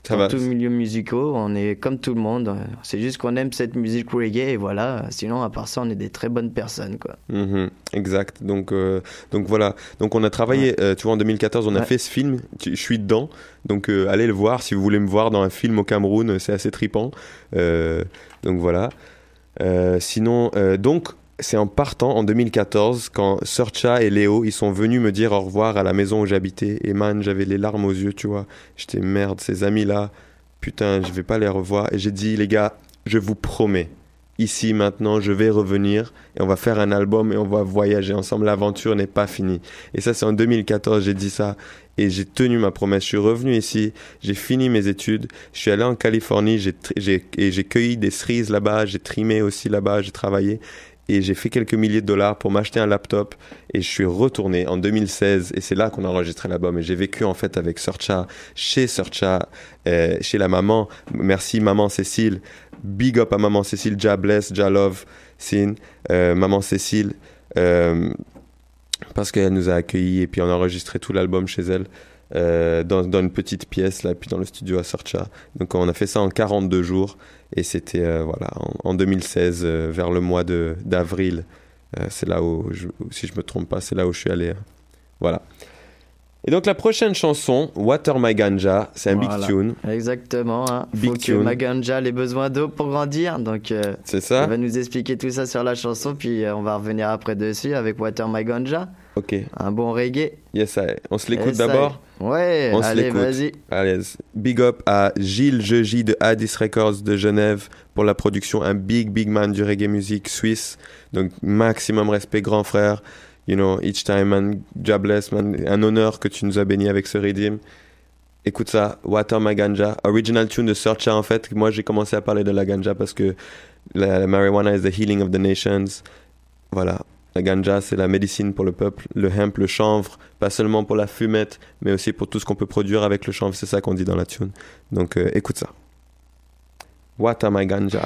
Dans tous les milieux musicaux, on est comme tout le monde. C'est juste qu'on aime cette musique reggae et voilà. Sinon, à part ça, on est des très bonnes personnes, quoi. Exact. Donc voilà. Donc on a travaillé, tu vois, en 2014, on a fait ce film. Je suis dedans. Donc allez le voir si vous voulez me voir dans un film au Cameroun. C'est assez trippant. Donc voilà. Sinon, donc c'est en partant en 2014 quand Sorcha et Léo ils sont venus me dire au revoir à la maison où j'habitais, et man, j'avais les larmes aux yeux, tu vois. J'étais merde, ces amis là, putain, je vais pas les revoir. Et j'ai dit les gars, je vous promets, ici maintenant je vais revenir et on va faire un album et on va voyager ensemble, l'aventure n'est pas finie. Et ça c'est en 2014, j'ai dit ça. Et j'ai tenu ma promesse, je suis revenu ici, j'ai fini mes études, je suis allé en Californie, j'ai cueilli des cerises là-bas, j'ai trimé aussi là-bas, j'ai travaillé. et j'ai fait quelques milliers de dollars pour m'acheter un laptop et je suis retourné en 2016 et c'est là qu'on a enregistré l'album et j'ai vécu en fait avec Surcha, chez la maman. Merci maman Cécile, big up à maman Cécile, Jah bless, Jah love, Sin, maman Cécile, parce qu'elle nous a accueillis et puis on a enregistré tout l'album chez elle. Dans une petite pièce là, puis dans le studio à Surcha. Donc on a fait ça en 42 jours et c'était voilà, en 2016 vers le mois d'avril, c'est là où si je me trompe pas, c'est là où je suis allé, voilà. Et donc la prochaine chanson, Water My Ganja, c'est un big tune. Exactement, hein. Big Faut tune. que ma ganja ait besoin d'eau pour grandir, donc c'est ça. elle va nous expliquer tout ça sur la chanson, puis on va revenir après dessus avec Water My Ganja. Ok. Un bon reggae. Yes, on se l'écoute Yes, d'abord. Ouais, on se allez, l'écoute. vas-y. Allez, big up à Gilles Jeji de Addis Records de Genève pour la production, un big man du reggae music suisse. Donc maximum respect, grand frère. You know, each time, man, Jah bless, man. Un honneur que tu nous as béni avec ce redeem. Écoute ça, Water My Ganja, original tune de Surcha en fait. Moi j'ai commencé à parler de la ganja parce que la marijuana is the healing of the nations. Voilà. La ganja, c'est la médecine pour le peuple. Le hemp, le chanvre, pas seulement pour la fumette, mais aussi pour tout ce qu'on peut produire avec le chanvre. C'est ça qu'on dit dans la tune. Donc, écoute ça. Water My Ganja.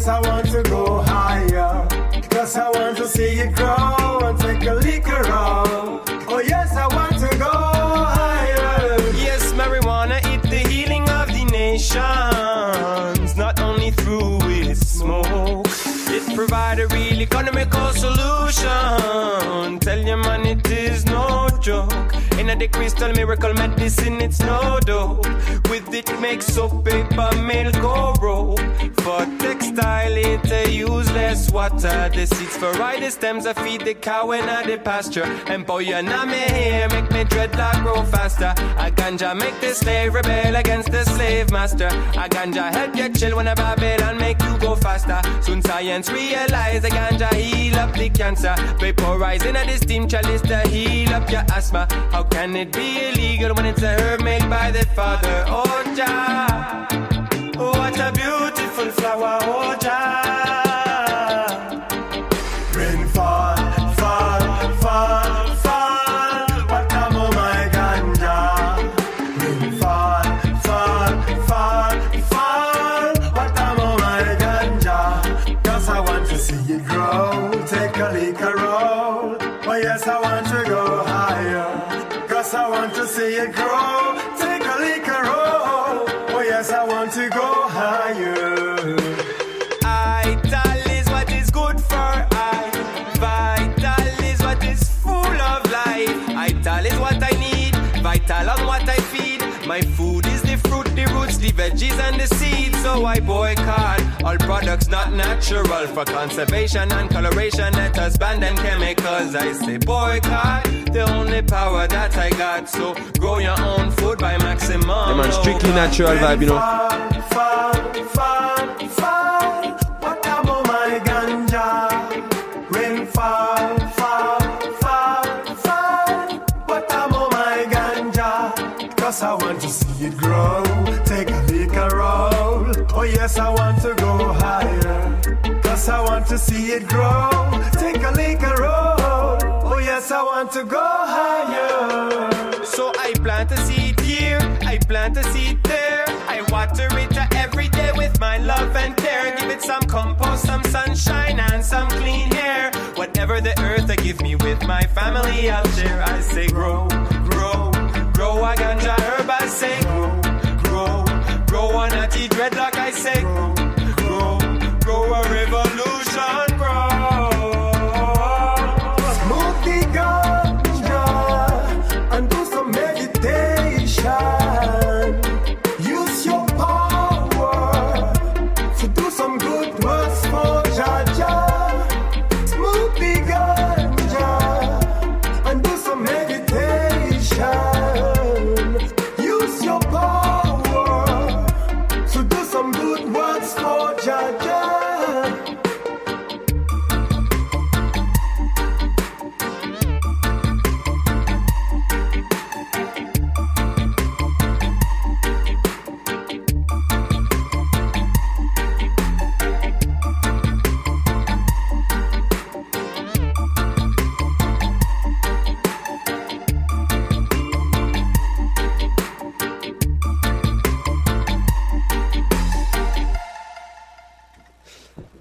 I want to go higher, 'cause I want to see it grow and take a lick around. Oh yes, I want to go higher. Yes, marijuana is the healing of the nations, not only through its smoke. It provides a real economical solution. Tell your man it is no joke. In the crystal miracle medicine, it's no dope. With it makes soap, paper, milk, or rope. For textile, it's a useless water. The seeds for ride the stems that feed the cow in the pasture. And boy, you know me here, make me dreadlock grow faster. A ganja make the slave rebel against the slave master. A ganja help you chill when a Babylon make you go faster. Soon science realize a ganja heal up the cancer. Vaporizing at the steam chalice to heal up your asthma. How can it be illegal when it's a herb made by the Father? Oh Jah, what a beautiful flower, oh Jah. Rain fall, fall, fall, fall. What come on my ganja? Rain fall, fall, fall, fall. What come on my ganja? 'Cause I want to see it grow. Take a lick a roll. Oh yes, I want to go higher. 'Cause I want to see it grow. Take a lick a roll. Oh yes, I want to go higher. Vital is what is good for I. Vital is what is full of life. Vital is what I need. Vital on what I feed. My food is the fruit, the roots, the veggies and the seeds. So I boycott all products not natural. For conservation and coloration, let us ban them chemicals. I say boycott the only power that I got. So grow your own food by maximum. Yeah, man, strictly natural vibe, you know. Fall, fall, fall. What about my ganja? Rain fall, fall, fall, fall. What about my ganja? 'Cause I want to see it grow. Take a lick a roll. Oh yes, I want to go higher. 'Cause I want to see it grow. Take a lick a roll. Oh yes, I want to go higher. So I plant a seed here, I plant a seed there. I water it every day with my love and care. Give it some compost, some sunshine and some clean air. Whatever the earth give me with my family, I'll share. I say grow, grow, grow a ganja herb. I say grow, grow, grow a natty dreadlock. I say grow, grow, grow a revolution. Grow. Smoke the ganja and do some meditation. Use your power to do some good works for Jah Jah. Smoke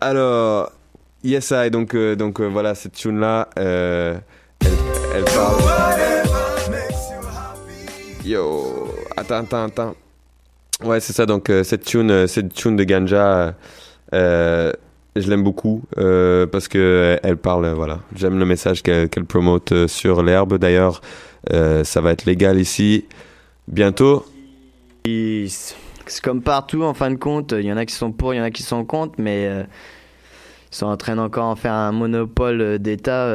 Alors, Yes I, donc voilà, cette tune-là, elle parle... Yo, attends. Ouais, c'est ça, donc cette tune de Ganja, je l'aime beaucoup parce que elle parle, voilà. J'aime le message qu'elle promote sur l'herbe. D'ailleurs, ça va être légal ici bientôt. C'est comme partout, en fin de compte. Il y en a qui sont pour, il y en a qui sont contre, mais ils sont en train d'encore en faire un monopole d'État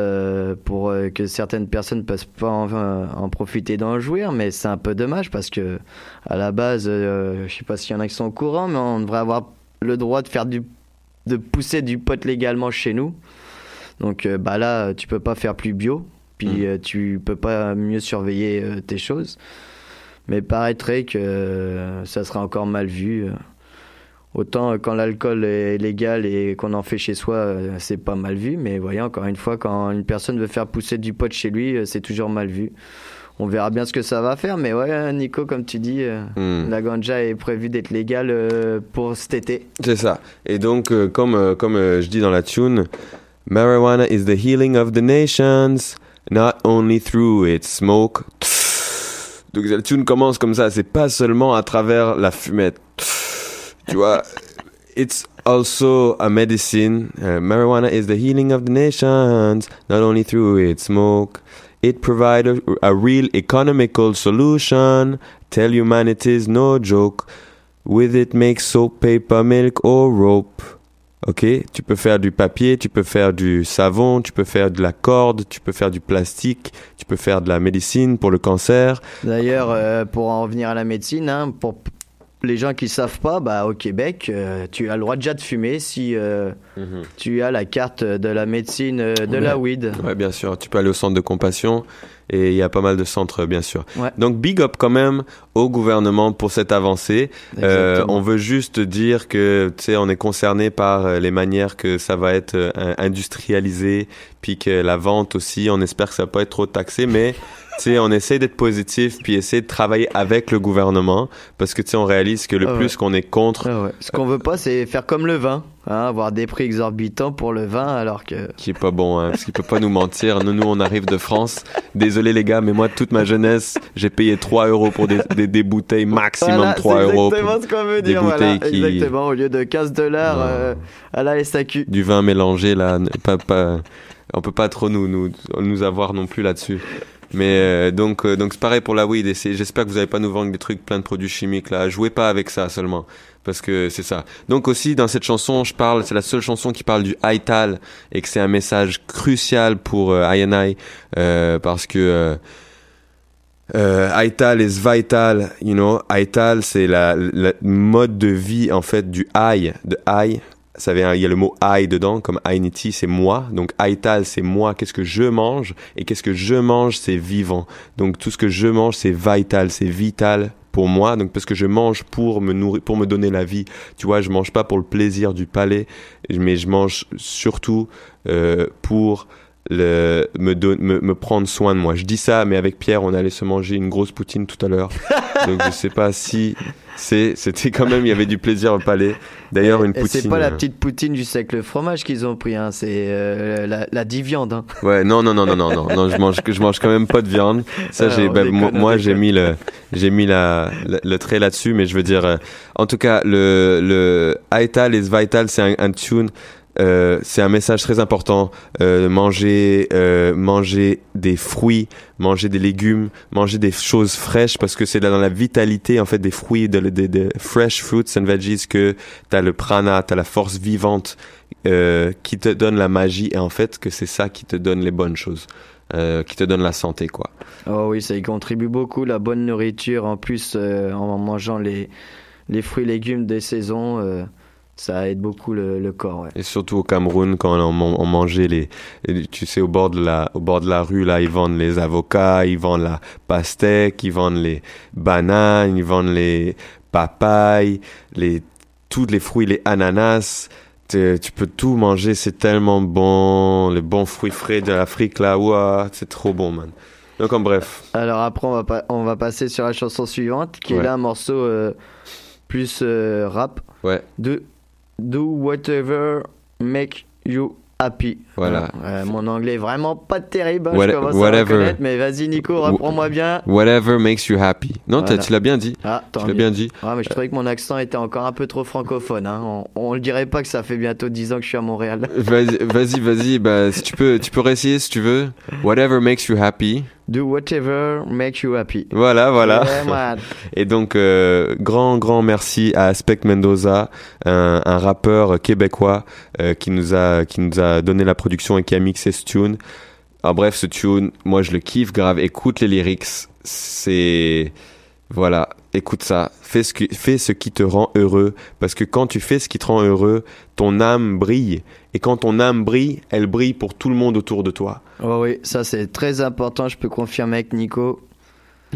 pour que certaines personnes ne puissent pas en profiter, d'en jouir. Mais c'est un peu dommage parce que à la base, je sais pas s'il y en a qui sont au courant, mais on devrait avoir le droit de pousser du pot légalement chez nous. Donc là, tu peux pas faire plus bio, puis tu peux pas mieux surveiller tes choses. Mais paraîtrait que ça sera encore mal vu. Autant quand l'alcool est légal et qu'on en fait chez soi, c'est pas mal vu. Mais voyez, encore une fois, quand une personne veut faire pousser du pot chez lui, c'est toujours mal vu. On verra bien ce que ça va faire. Mais ouais, Nico, comme tu dis, la ganja est prévue d'être légale pour cet été. C'est ça. Et donc, comme je dis dans la tune, marijuana is the healing of the nations, not only through its smoke. Donc la tune commence comme ça, c'est pas seulement à travers la fumette. Tu vois, it's also a medicine. Marijuana is the healing of the nations, not only through its smoke. It provides a real economical solution. Tell humanity's no joke. With it make soap, paper, milk or rope. Ok, tu peux faire du papier, tu peux faire du savon, tu peux faire de la corde, tu peux faire du plastique, tu peux faire de la médecine pour le cancer. D'ailleurs, pour en revenir à la médecine, pour les gens qui ne savent pas, au Québec, tu as le droit déjà de fumer si tu as la carte de la médecine de la weed. Ouais, bien sûr. Tu peux aller au centre de compassion et il y a pas mal de centres, bien sûr. Ouais. Donc, big up quand même au gouvernement pour cette avancée. On veut juste dire que, tu sais, on est concerné par les manières que ça va être industrialisé, puis que la vente aussi, on espère que ça va pas être trop taxé, mais... Tu sais, on essaie d'être positif puis essayer de travailler avec le gouvernement parce que tu sais, on réalise que le plus qu'on est contre. Ce qu'on veut pas, c'est faire comme le vin, avoir des prix exorbitants pour le vin alors que. Qui est pas bon, parce qu'il peut pas nous mentir. Nous, on arrive de France. Désolé les gars, mais moi, toute ma jeunesse, j'ai payé 3 € pour des bouteilles maximum, voilà, 3 €. C'est exactement ce qu'on veut dire. Bouteilles qui... Exactement, au lieu de $15 à la SAQ. Du vin mélangé là, on peut pas trop nous avoir non plus là-dessus. Mais donc c'est pareil pour la weed et j'espère que vous allez pas nous vendre des trucs plein de produits chimiques là. Jouez pas avec ça seulement parce que c'est ça. Donc aussi dans cette chanson, c'est la seule chanson qui parle du Aital et que c'est un message crucial pour I&I parce que Aital is vital, you know. Aital c'est la mode de vie en fait du de I. Il y a le mot I dedans, comme Ainiti, c'est moi. Donc Aital, c'est moi, qu'est-ce que je mange. Et qu'est-ce que je mange, c'est vivant. Donc tout ce que je mange, c'est vital, c'est vital pour moi. Donc parce que je mange pour me nourrir, pour me donner la vie. Tu vois, je mange pas pour le plaisir du palais, mais je mange surtout pour me prendre soin de moi. Je dis ça, mais avec Pierre, on allait se manger une grosse poutine tout à l'heure. Donc je sais pas si c'était quand même, il y avait du plaisir au palais. D'ailleurs, une poutine. C'est pas la petite poutine juste avec le fromage qu'ils ont pris, c'est la viande. Ouais, non, je mange quand même pas de viande. Ça, moi, j'ai mis le trait là-dessus, mais je veux dire, en tout cas, le Aital is vital, c'est un tune. C'est un message très important. Manger des fruits, manger des légumes, manger des choses fraîches parce que c'est dans la vitalité en fait des fruits, de fresh fruits and veggies que t'as le prana, t'as la force vivante qui te donne la magie et en fait que c'est ça qui te donne les bonnes choses, qui te donne la santé quoi. Oh oui, ça y contribue beaucoup, la bonne nourriture en plus en mangeant les fruits et légumes des saisons. Ça aide beaucoup le corps, ouais. Et surtout au Cameroun, quand on mangeait tu sais, au bord de la rue, là, ils vendent les avocats, ils vendent la pastèque, ils vendent les bananes, ils vendent les papayes, tous les fruits, les ananas. Tu peux tout manger, c'est tellement bon. Les bons fruits frais de l'Afrique, là, ouah, c'est trop bon, man. Donc, en bref. Alors après, on va passer sur la chanson suivante, qui est là un morceau plus rap. Ouais. Do whatever make you happy. Voilà. Mon anglais est vraiment pas terrible, hein, What- je commence whatever. à reconnaître, mais vas-y Nico, reprends-moi bien. Whatever makes you happy. Non, Voilà. tu l'as bien dit. Ah, tant Tu l'as mieux. bien dit. Ah, mais je trouvais que mon accent était encore un peu trop francophone. Hein. On le dirait pas que ça fait bientôt 10 ans que je suis à Montréal. Vas-y. Bah, si tu peux réessayer si tu veux. Whatever makes you happy. Do whatever makes you happy. Voilà. Yeah, man. Et donc, grand merci à Aspect Mendoza, un rappeur québécois qui nous a donné la production et qui a mixé ce tune. Alors, bref, ce tune, moi je le kiffe grave. Écoute les lyrics, c'est... Voilà, écoute ça. Fais ce qui te rend heureux. Parce que quand tu fais ce qui te rend heureux, ton âme brille. Et quand ton âme brille, elle brille pour tout le monde autour de toi. Oh oui, ça c'est très important, je peux confirmer avec Nico.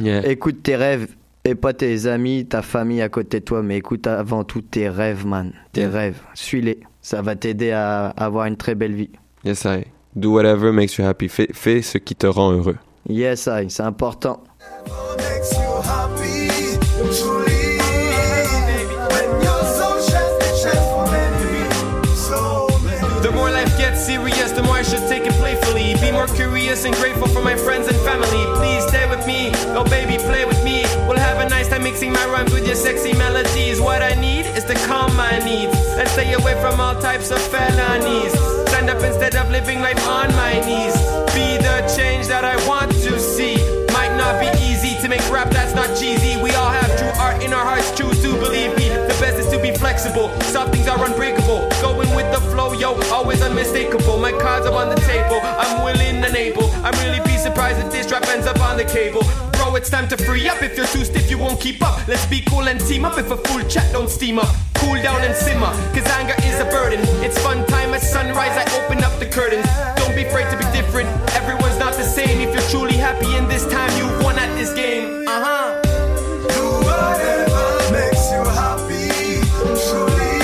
Yeah. Écoute tes rêves et pas tes amis, ta famille à côté de toi, mais écoute avant tout tes rêves, man. Tes rêves, suis-les. Ça va t'aider à avoir une très belle vie. Yes, I. Do whatever makes you happy. Fais ce qui te rend heureux. Yes, I, c'est important. Makes you happy, truly. When you're so stressed, it's stressed for many, so many. The more life gets serious, the more I should take it playfully. Be more curious and grateful for my friends and family. Please stay with me, oh baby, play with me. We'll have a nice time mixing my rhymes with your sexy melodies. What I need is to calm my needs and stay away from all types of felonies. Stand up instead of living life on my knees. Be the change that I want to see. Might not be easy to make rap that's not cheesy. We all have true art in our hearts, choose to believe me. The best is to be flexible, some things are unbreakable. Going with the flow, yo, always unmistakable. My cards are on the table, I'm willing and able. I'm really be surprised if this rap ends up on the cable. Bro, it's time to free up, if you're too stiff you won't keep up. Let's be cool and team up, if a full chat don't steam up. Cool down and simmer, cause anger is a burden. It's fun time at sunrise, I open up the curtains. Don't be afraid to be different, everyone's not the same. If you're truly happy in this time, you've won at this game. Do whatever makes you happy, truly.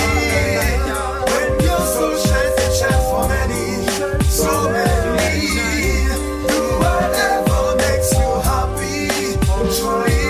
When you're so stressed, it's stressed for many, so many. Do whatever makes you happy, truly.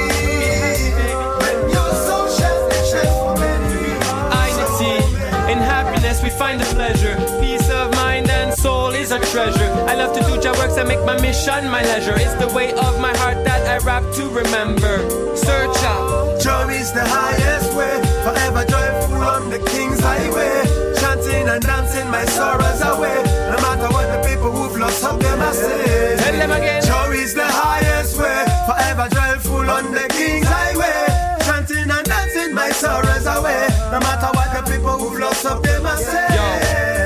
When you're so stressed, it's stressed for many. Identity, in happiness we find the pleasure. Peace of mind and soul is a treasure. I love to do job works and make my mission my leisure. It's the way of my heart that I rap to remember. Search out. Joy is the highest way, forever joyful on the King's Highway. Chanting and dancing my sorrows away, no matter what the people who've lost hope they must say. Tell them again. Joy is the highest way, forever joyful on the King's Highway. Chanting and dancing my sorrows away, no matter what the people who've lost hope they must say.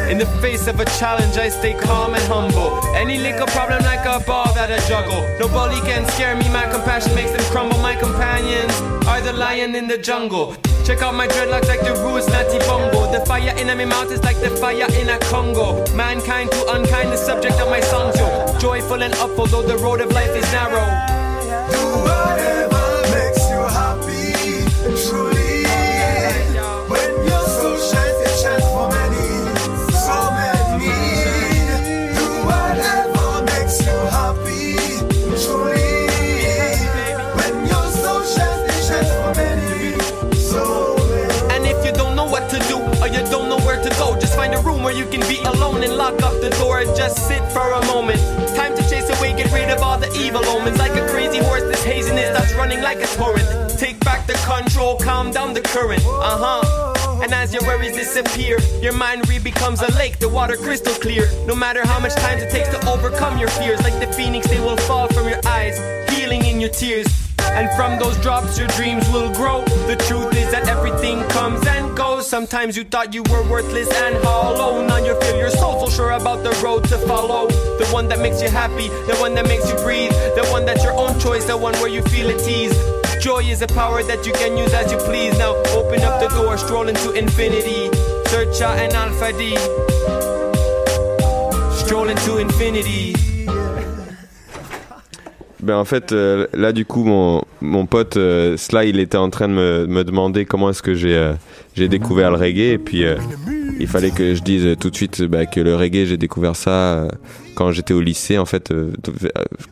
In the face of a challenge, I stay calm and humble. Any little problem like a ball that I juggle. No bully can scare me, my compassion makes them crumble. My companions are the lion in the jungle. Check out my dreadlocks like the roots, Natty Bongo. The fire in my mouth is like the fire in a Congo. Mankind to unkind, the subject of my songs, yo. Joyful and up, although the road of life is narrow. Do whatever makes you happy, truly. When you're so stressed, it's stressed for many, so many. Do whatever makes you happy, truly. When you're so stressed, it's stressed for many, so many. And if you don't know what to do, or you don't know where to go, just find a room where you can be alone and lock up the door and just sit for a moment. Time to chase away, get rid of all the evil omens. Like a crazy horse, this haziness starts running like a torrent. Take back the control, calm down the current. And as your worries disappear, your mind becomes a lake, the water crystal clear. No matter how much time it takes to overcome your fears, like the phoenix they will fall from your eyes, healing in your tears. And from those drops your dreams will grow. The truth is that everything comes and goes. Sometimes you thought you were worthless and hollow. Now you feel you're so sure about the road to follow. The one that makes you happy, the one that makes you breathe, the one that's your own choice, the one where you feel at ease. Joy is a power that you can use as you please. Now open up the door, stroll into infinity. Search out an Alpha D. Stroll into infinity. Ben en fait, là du coup, mon pote Sly, il était en train de me demander comment est-ce que j'ai découvert le reggae, et puis il fallait que je dise tout de suite que le reggae, j'ai découvert ça quand j'étais au lycée, en fait,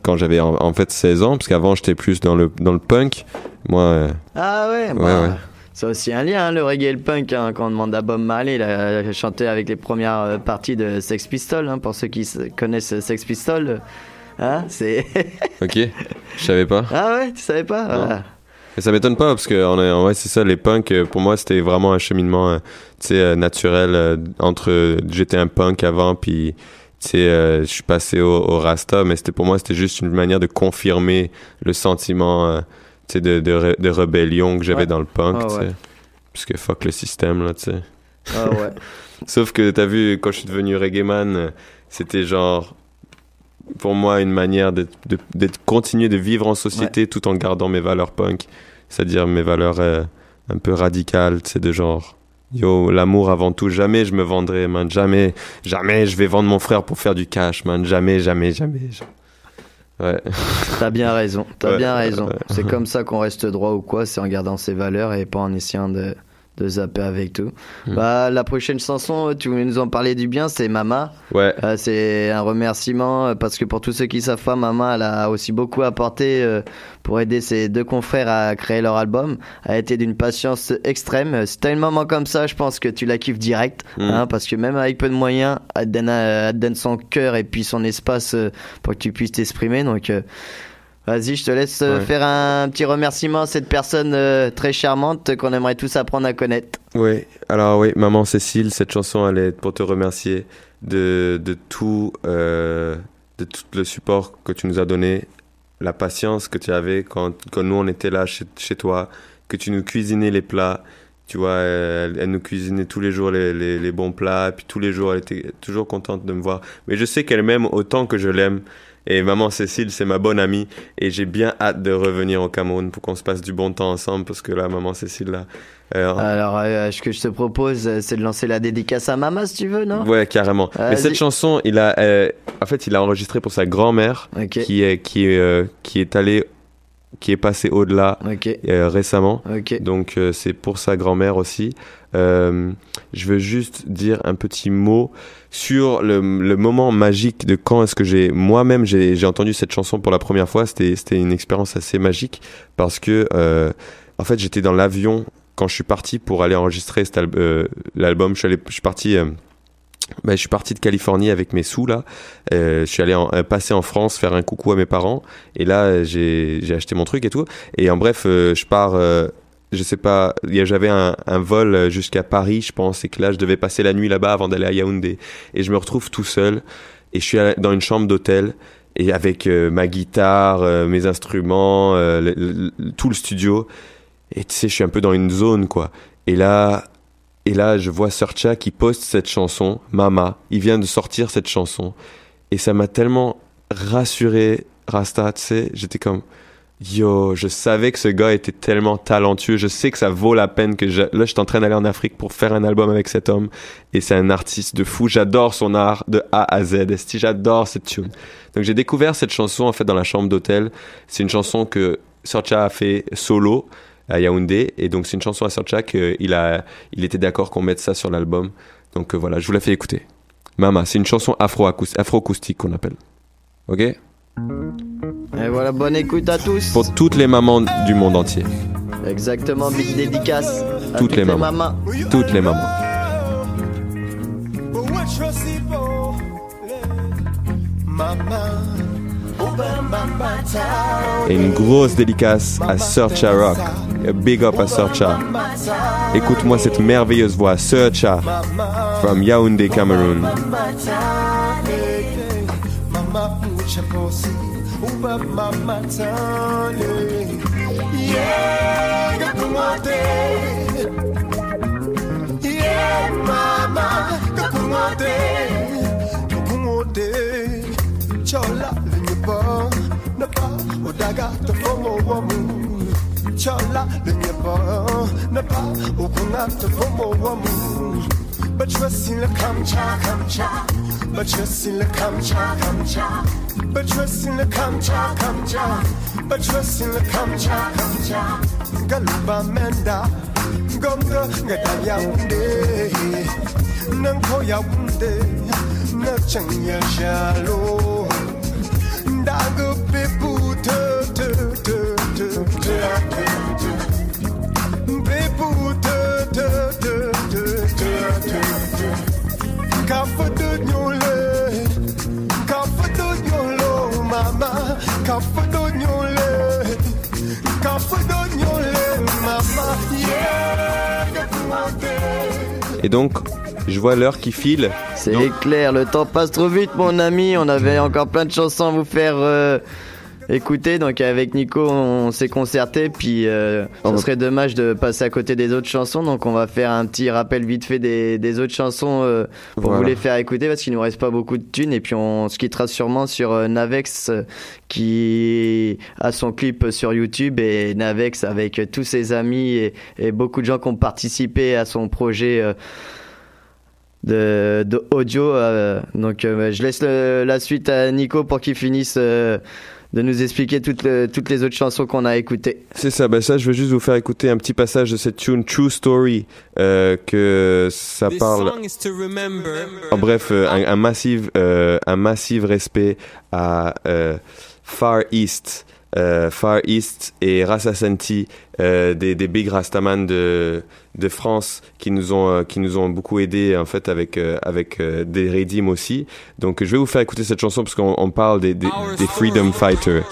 quand j'avais en fait 16 ans, parce qu'avant j'étais plus dans le punk. Moi. Ah ouais, ouais. C'est aussi un lien, hein, le reggae et le punk. Hein, quand on demande à Bob Marley, il a chanté avec les premières parties de Sex Pistols. Hein, pour ceux qui connaissent Sex Pistols, hein, c'est. Ok, je savais pas. Ah ouais, tu savais pas? Voilà. Et ça m'étonne pas parce que ouais, c'est ça, les punks, pour moi, c'était vraiment un cheminement naturel entre. J'étais un punk avant, puis. Je suis passé au Rasta, mais pour moi, c'était juste une manière de confirmer le sentiment de rébellion que j'avais dans le punk, ouais. Parce que fuck le système, là, tu sais. Ah ouais. Sauf que t'as vu, quand je suis devenu reggaeman, c'était genre, pour moi, une manière de continuer de vivre en société tout en gardant mes valeurs punk, c'est-à-dire mes valeurs un peu radicales, tu sais, de genre... Yo, l'amour avant tout, jamais je me vendrai, man, jamais je vais vendre mon frère pour faire du cash, man, jamais. Ouais. T'as bien raison. C'est comme ça qu'on reste droit ou quoi, c'est en gardant ses valeurs et pas en essayant de zapper avec tout. Bah, la prochaine chanson, tu voulais nous en parler du bien, c'est Mama. Ouais. C'est un remerciement parce que pour tous ceux qui savent pas, Mama, elle a aussi beaucoup apporté pour aider ses deux confrères à créer leur album. Elle a été d'une patience extrême. Si t'as une maman comme ça, je pense que tu la kiffes direct, hein, parce que même avec peu de moyens, elle te donne son cœur et puis son espace pour que tu puisses t'exprimer. Donc vas-y, je te laisse faire un petit remerciement à cette personne très charmante qu'on aimerait tous apprendre à connaître. Oui, alors oui, Maman Cécile, cette chanson, elle est pour te remercier de tout le support que tu nous as donné, la patience que tu avais quand nous on était là chez toi, que tu nous cuisinais les plats. Tu vois, elle nous cuisinait tous les jours les bons plats, puis tous les jours elle était toujours contente de me voir. Mais je sais qu'elle m'aime autant que je l'aime. Et Maman Cécile, c'est ma bonne amie. Et j'ai bien hâte de revenir au Cameroun pour qu'on se passe du bon temps ensemble. Parce que là, Maman Cécile, là... Alors, ce que je te propose, c'est de lancer la dédicace à Mama, si tu veux, non? Ouais, carrément. Mais cette chanson, il a enregistré pour sa grand-mère, qui est passée au-delà récemment. Donc, c'est pour sa grand-mère aussi. Je veux juste dire un petit mot sur le moment magique de quand est-ce que j'ai entendu cette chanson pour la première fois. C'était une expérience assez magique parce que en fait j'étais dans l'avion quand je suis parti pour aller enregistrer l'album. Je suis parti de Californie avec mes sous là. Je suis allé passer en France faire un coucou à mes parents et là j'ai acheté mon truc et tout. Et en bref, je pars. Je sais pas, j'avais un vol jusqu'à Paris, je pense, et que là, je devais passer la nuit là-bas avant d'aller à Yaoundé. Et je me retrouve tout seul, et je suis dans une chambre d'hôtel, et avec ma guitare, mes instruments, tout le studio. Et tu sais, je suis un peu dans une zone, quoi. Et là, je vois Searcha qui poste cette chanson, Mama. Il vient de sortir cette chanson. Et ça m'a tellement rassuré, Rasta, tu sais, j'étais comme... Yo, je savais que ce gars était tellement talentueux. Je sais que ça vaut la peine que là, je suis en train d'aller en Afrique pour faire un album avec cet homme. Et c'est un artiste de fou. J'adore son art de A à Z. Esti, j'adore cette tune. Donc, j'ai découvert cette chanson, en fait, dans la chambre d'hôtel. C'est une chanson que Searcha a fait solo à Yaoundé. Et donc, c'est une chanson à Searcha il était d'accord qu'on mette ça sur l'album. Donc, voilà, je vous la fais écouter. Mama, c'est une chanson afro-acoustique qu'on appelle. Ok? Et voilà, bonne écoute à tous. Pour toutes les mamans du monde entier. Exactement, big dédicace à toutes les mamans. Toutes les mamans. Et une grosse dédicace à Searcha Rock. Big up à Searcha. Écoute-moi cette merveilleuse voix, Searcha, from Yaoundé, Cameroun. Yeah, mama, chola linyepa, napa odaga to fomo wamu. Chola linyepa, napa okunga to fomo wamu. But trust in the kamcha. But trust in the kamcha. But trust in the kamcha. But trust in the kamcha. Galuba menda, gonga gadaya unde, nanko ya unde, nachanya jalo, dago pepu. Et donc, je vois l'heure qui file. C'est clair, le temps passe trop vite, mon ami. On avait encore plein de chansons à vous faire écouter. Donc, avec Nico, on s'est concerté. Puis, ce serait dommage de passer à côté des autres chansons. Donc, on va faire un petit rappel vite fait des autres chansons pour vous les faire écouter parce qu'il nous reste pas beaucoup de thunes. Et puis, on se quittera sûrement sur Navex qui a son clip sur YouTube. Et Navex, avec tous ses amis et beaucoup de gens qui ont participé à son projet de audio. Donc je laisse la suite à Nico pour qu'il finisse de nous expliquer toutes les autres chansons qu'on a écoutées. C'est ça, ça je veux juste vous faire écouter un petit passage de cette tune True Story, que ça parle... En bref, un massive respect à Far East et Rassa Santi, des big Rastaman de France qui nous ont beaucoup aidé en fait avec des Redim aussi. Donc je vais vous faire écouter cette chanson parce qu'on parle des freedom fighters.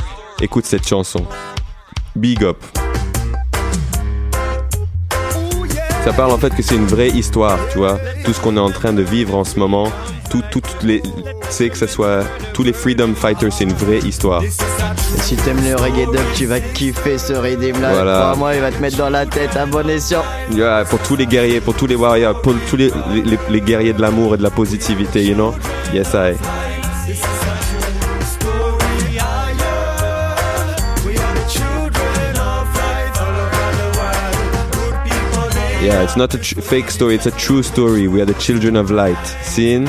Écoute cette chanson. Big up. Ça parle en fait que c'est une vraie histoire, tu vois. Tout ce qu'on est en train de vivre en ce moment, c'est que ça soit tous les freedom fighters, c'est une vraie histoire. Et si t'aimes le reggae dub, tu vas kiffer ce rythme là. Voilà. Crois-moi, il va te mettre dans la tête. À bon escient. Yeah, pour tous les guerriers, pour tous les warriors, pour tous les guerriers de l'amour et de la positivité, you know. Yes, I. Yeah, it's not a fake story, it's a true story. We are the children of light. Sin.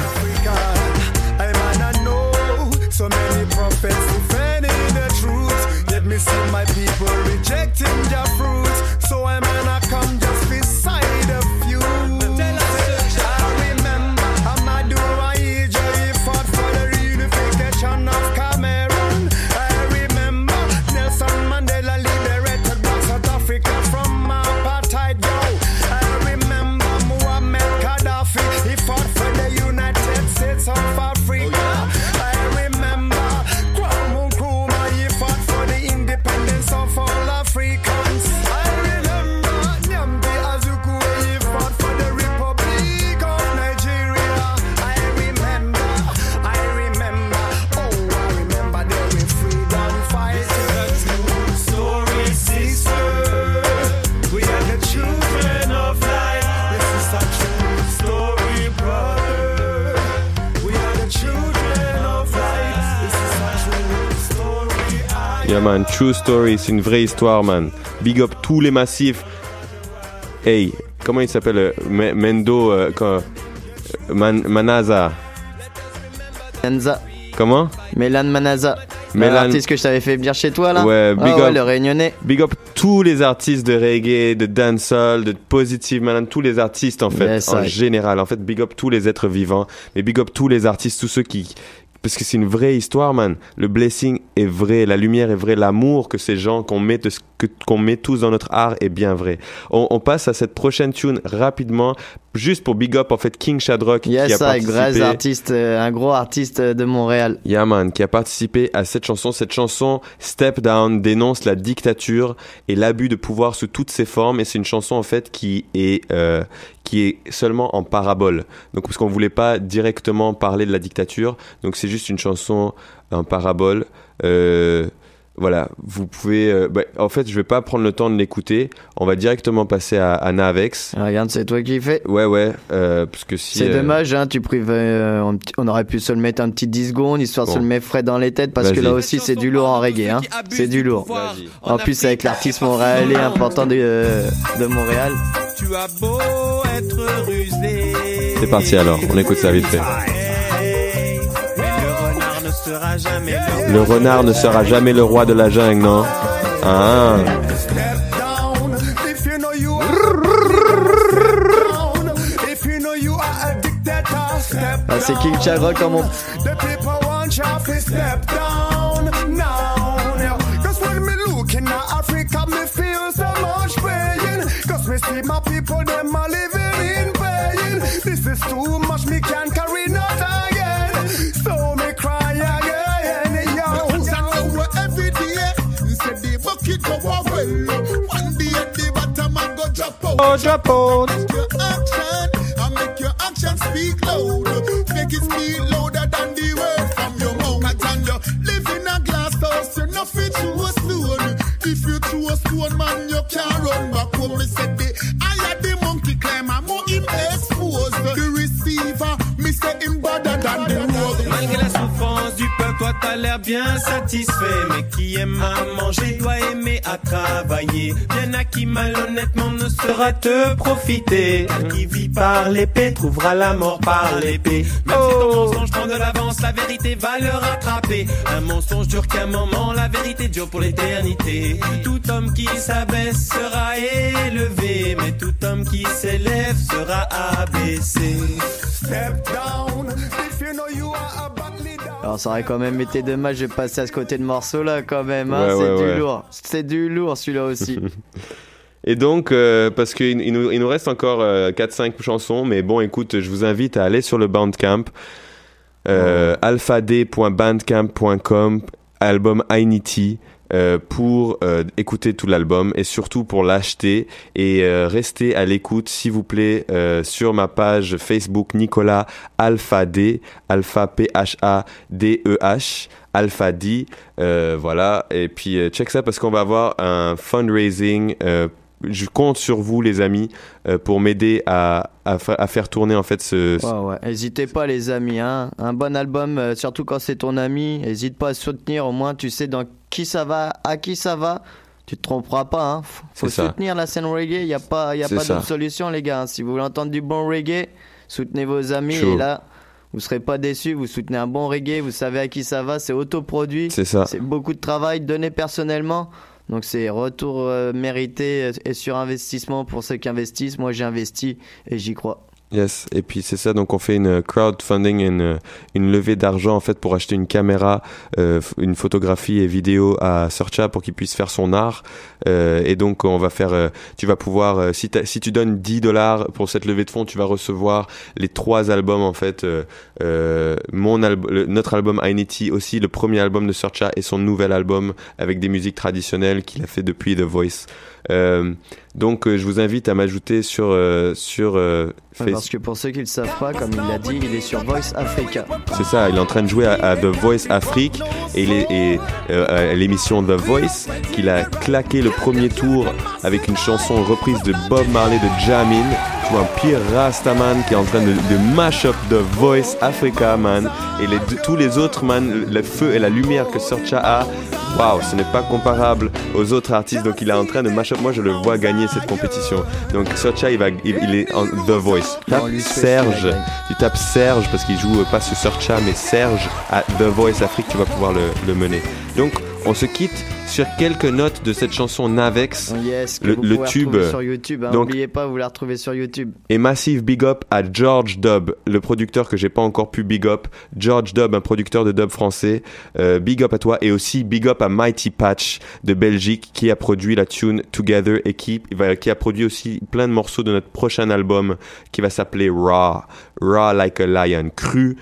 Yeah man, true story, c'est une vraie histoire man. Big up tous les massifs. Hey, comment il s'appelle Mendo Manaza. Manza. Comment? Mélan Manaza. L'artiste que je t'avais fait venir chez toi là. Ouais, big up, le Réunionnais. Big up tous les artistes de reggae, de dancehall, de positive man, tous les artistes en fait, yes, en général. En fait, big up tous les êtres vivants, mais big up tous les artistes, tous ceux qui... Parce que c'est une vraie histoire, man. Le blessing est vrai, la lumière est vraie, l'amour que ces gens qu'on met tous dans notre art est bien vrai. On passe à cette prochaine tune rapidement, juste pour big up en fait King Shadrock qui a participé. Un gros artiste de Montréal. Yeah man, qui a participé à cette chanson. Cette chanson, Step Down, dénonce la dictature et l'abus de pouvoir sous toutes ses formes. Et c'est une chanson en fait qui est seulement en parabole. Donc parce qu'on voulait pas directement parler de la dictature, donc c'est juste une chanson en parabole. Voilà, vous pouvez... en fait, je vais pas prendre le temps de l'écouter. On va directement passer à Navex. Regarde, c'est toi qui fais. Ouais, parce que si... C'est dommage, hein, on aurait pu se le mettre un petit 10 secondes, histoire de se le mettre frais dans les têtes, parce que là aussi, c'est du lourd en reggae, hein. C'est du lourd. En plus, avec l'artiste montréalais important de Montréal. Tu as beau être rusé. C'est parti alors, on écoute ça vite fait. Le renard ne sera jamais le roi de la jungle, non? Ah. Ah, c'est King Shadrock comme on... This is too much, me can't carry no again. So me cry again, yo. Every out. Drop out. Make your action, and make your action speak loud. Make it speak louder than the word from your mouth. And you live in a glass house, you not fit to a stone. If you throw a stone, man, you can't run back home. Me said I had the monkey climb, I'm more him exposed. The receiver, me say him better than the road. Malgré la souffrance du peuple, toi t'as l'air bien satisfait. Mais qui aime à manger doit aimer à travailler. Bien à qui malhonnêtement ne saura te profiter. Qui vit par l'épée trouvera la mort par l'épée. Même si ton mensonge prend de l'avance, la vérité va le rattraper. Un mensonge dure qu'un moment, la vérité dure pour l'éternité. Tout homme qui s'abaisse sera élevé, mais tout homme qui s'élève sera abaissé. Step down, if you know you are a badly down. Alors ça aurait quand même été dommage de passer à ce côté de morceau là quand même, hein. Ouais, C'est ouais, du ouais. lourd. C'est du lourd celui-là aussi. Et donc, parce qu'il nous reste encore 4-5 chansons, mais bon, écoute, je vous invite à aller sur le Bandcamp, alphad.bandcamp.com, album Ainity, pour écouter tout l'album et surtout pour l'acheter et rester à l'écoute, s'il vous plaît, sur ma page Facebook Nicolas Alphadeh, Alpha P-H-A-D-E-H, Alphadi, voilà, et puis check ça parce qu'on va avoir un fundraising. Je compte sur vous, les amis, pour m'aider à faire tourner en fait ce. Ouais. N'hésitez pas, les amis, hein. Un bon album, surtout quand c'est ton ami. N'hésite pas à soutenir. Au moins, tu sais dans qui ça va, à qui ça va. Tu te tromperas pas, hein. Faut soutenir la scène reggae. Il y a pas d'autre solution, les gars. Si vous voulez entendre du bon reggae, soutenez vos amis. Chaud. Et là, vous serez pas déçus. Vous soutenez un bon reggae. Vous savez à qui ça va. C'est autoproduit. C'est ça. C'est beaucoup de travail donné personnellement. Donc c'est retour mérité et sur investissement pour ceux qui investissent. Moi j'ai investi et j'y crois. Yes, et puis c'est ça, donc on fait une crowdfunding, une levée d'argent en fait pour acheter une caméra, une photographie et vidéo à Searcha pour qu'il puisse faire son art. Et donc on va faire, tu vas pouvoir, si tu donnes $10 pour cette levée de fonds, tu vas recevoir les 3 albums en fait, notre album Ainity aussi, le premier album de Searcha et son nouvel album avec des musiques traditionnelles qu'il a fait depuis The Voice. Donc je vous invite à m'ajouter sur Facebook. Parce que pour ceux qui ne le savent pas, comme il l'a dit, il est sur Voice Africa. C'est ça, il est en train de jouer à The Voice Afrique et à l'émission The Voice qu'il a claqué le premier tour avec une chanson reprise de Bob Marley de Jamin. Tu vois un pire Rastaman qui est en train de mash up The Voice Africa, man. Et tous les autres, man, le feu et la lumière que Searcha a, waouh, ce n'est pas comparable aux autres artistes. Donc il est en train de mash up. Moi, je le vois gagner cette compétition. Donc Searcha, il est en The Voice. Tu tapes Serge parce qu'il joue pas sur Searcha, mais Serge à The Voice Afrique, tu vas pouvoir le mener. Donc on se quitte sur quelques notes de cette chanson Navex, yes, le tube sur YouTube, hein. Donc, n'oubliez pas, vous la retrouvez sur YouTube. Et massive big up à George Dub, le producteur que j'ai pas encore pu big up. George Dub, un producteur de dub français. Big up à toi et aussi big up à Mighty Patch de Belgique qui a produit la tune Together et qui a produit aussi plein de morceaux de notre prochain album qui va s'appeler Raw like a lion, cru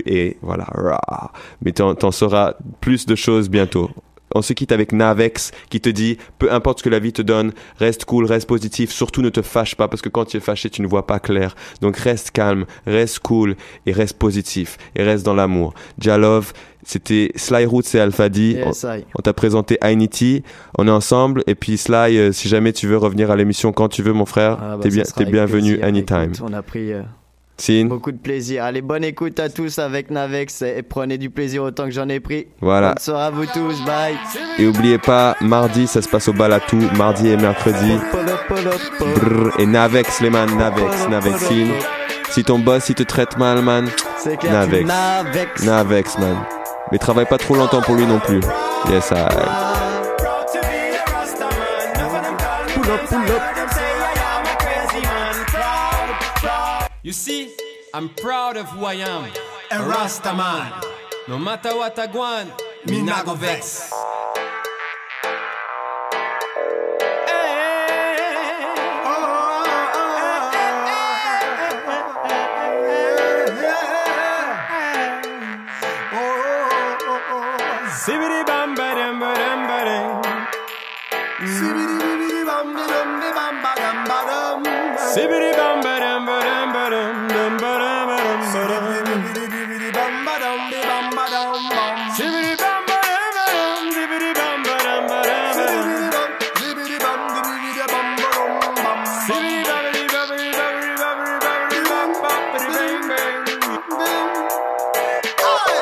et voilà, raw. Mais t'en sauras plus de choses bientôt. On se quitte avec Navex qui te dit peu importe ce que la vie te donne, reste cool, reste positif, surtout ne te fâche pas parce que quand tu es fâché tu ne vois pas clair. Donc reste calme, reste cool et reste positif et reste dans l'amour. Jalove, c'était Sly Roots et Alphadi. Yes, on t'a présenté Ainity, on est ensemble et puis Sly, si jamais tu veux revenir à l'émission quand tu veux mon frère, t'es bienvenu anytime. Écoute, on a pris beaucoup de plaisir. Allez, bonne écoute à tous avec Navex et prenez du plaisir autant que j'en ai pris. Voilà. Bonne soirée à vous tous, bye. Et oubliez pas, mardi ça se passe au Balatou, mardi et mercredi. Et Navex les man, Navexine. Si ton boss il te traite mal, man, c'est clair, Navex man. Mais travaille pas trop longtemps pour lui non plus. Yes, I. Pull up. You see, I'm proud of who I am. A Rasta man. No matter what I want, Me not go vex. Sibidi bam badam badam badam. Sibidi bam badam badam badam. Sibbity bam ba dum ba dum ba dum dum ba dum ba dum ba dum. Zibbity bam ba dum bam ba dum bam. Sibbity bam ba dum ba dum zibbity bam ba dum ba dum ba dum. Zibbity bam zibbity bam ba dum bam. Sibbity babbity babbity babbity babbity babbity bam babbity bang bang.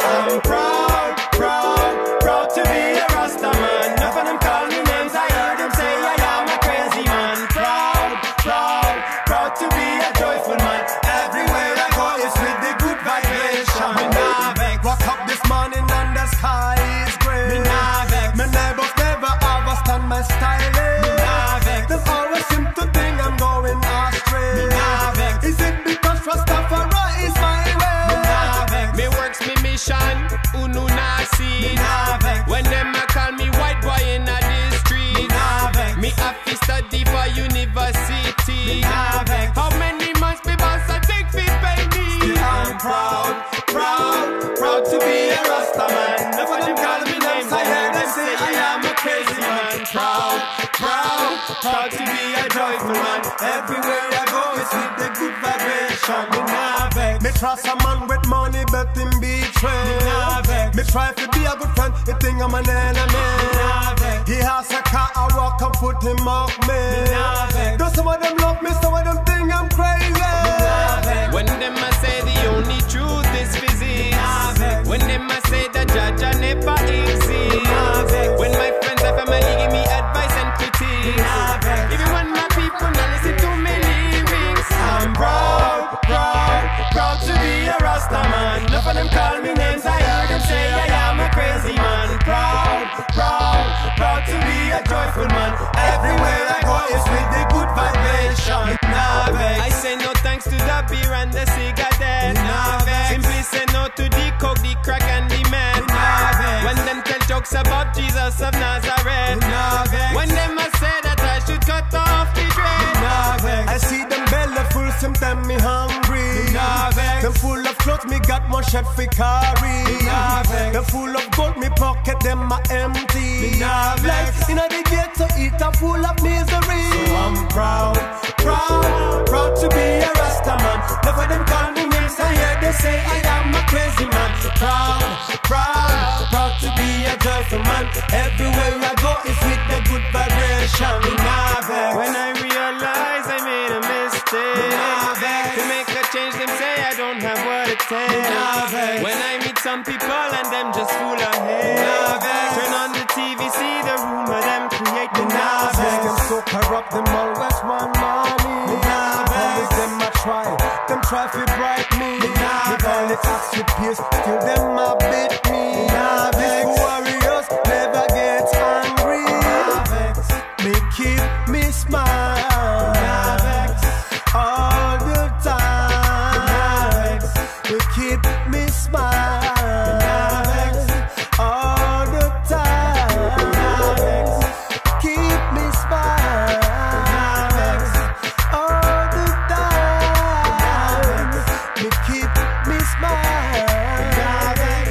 I'm proud, proud, proud to be a Rasta man. Enough of them call me names, I heard them say I am a crazy man. Proud, proud, proud to be a joyful man. Everywhere I go is with the good vibration. Me nah vex. Woke up this morning and the sky is gray. Me nah vex. My neighbors never understand my style. Me nah vex. Them always seem to think I'm going astray. Me nah vex. Is it because Rastafari is my way? Me nah vex. Me works me mission, who know not see. Me nah vex. When them a call me white boy in the street. Me nah vex. Me have to study for university. Me nah vex. How many months me boss I take fi pay me? I'm proud, proud, proud to be a Rasta man. Enough of them call me names, I heard them say I am a crazy man. Proud, proud, proud to be a joyful man. Everywhere I go is with the good vibration. Me nah vex. Me trust a man with money, but him betray. Me nah vex. Me try to be a good friend, he think I'm an enemy. Me nah vex. He has a car, I walk and put him off me. Me nah vex. Though some of them love me, some of them think I'm crazy. Nah vex. When them a say the only truth is physics. Nah vex. When them a say that Jaja never exists. Nah vex. When my friends and family give me advice and critiques. Nah vex. Even when my people not listen to me lyrics. I'm proud, proud, proud to be a Rasta man. Enough of them call me names, I heard them say I am a crazy man. Proud, proud, proud to be a joyful man. Everywhere I go is with the good vibration. Nah vex. I say no thanks to the beer and the cigarette. Nah vex. Simply say no to the coke, the crack and the meth. Nah vex. When them tell jokes about Jesus of Nazareth. Nah vex. When them a say that I should cut off the dread. Nah vex. I see them belly full, sometimes me hungry. Nah vex. Them full of clothes, me got one shirt for carry. Nah vex. Them full of gold, me pocket them are empty. Nah vex. Like inna the ghetto, eat a full of misery. So I'm proud, proud, proud to be a Rasta man. Enough of them call me names, I hear they say I am a crazy man. Proud, proud, proud to be a joyful man. Everywhere I go is with the good vibration. Me nah vex. When I realize I made a mistake. Nah vex. To make a change, them say I don't have what it Nah takes. vex. When I meet some people and them just full of hate. Nah vex. Turn on the TV, see the rumor them create. The Nah vex. Them so corrupt, them always want money. Nah vex. Always them a try, them try to bribe me. Nah Me call it oxy pace, still them a beat me. Nah vex. These warriors never get angry. Nah vex. Me keep me smile. Nah vex. All the time. Nah vex. Me keep me smile. Nah vex. All the time. Nah vex. Keep me smile. Nah vex. All the time. Nah vex. Me keep me smile. Nah vex.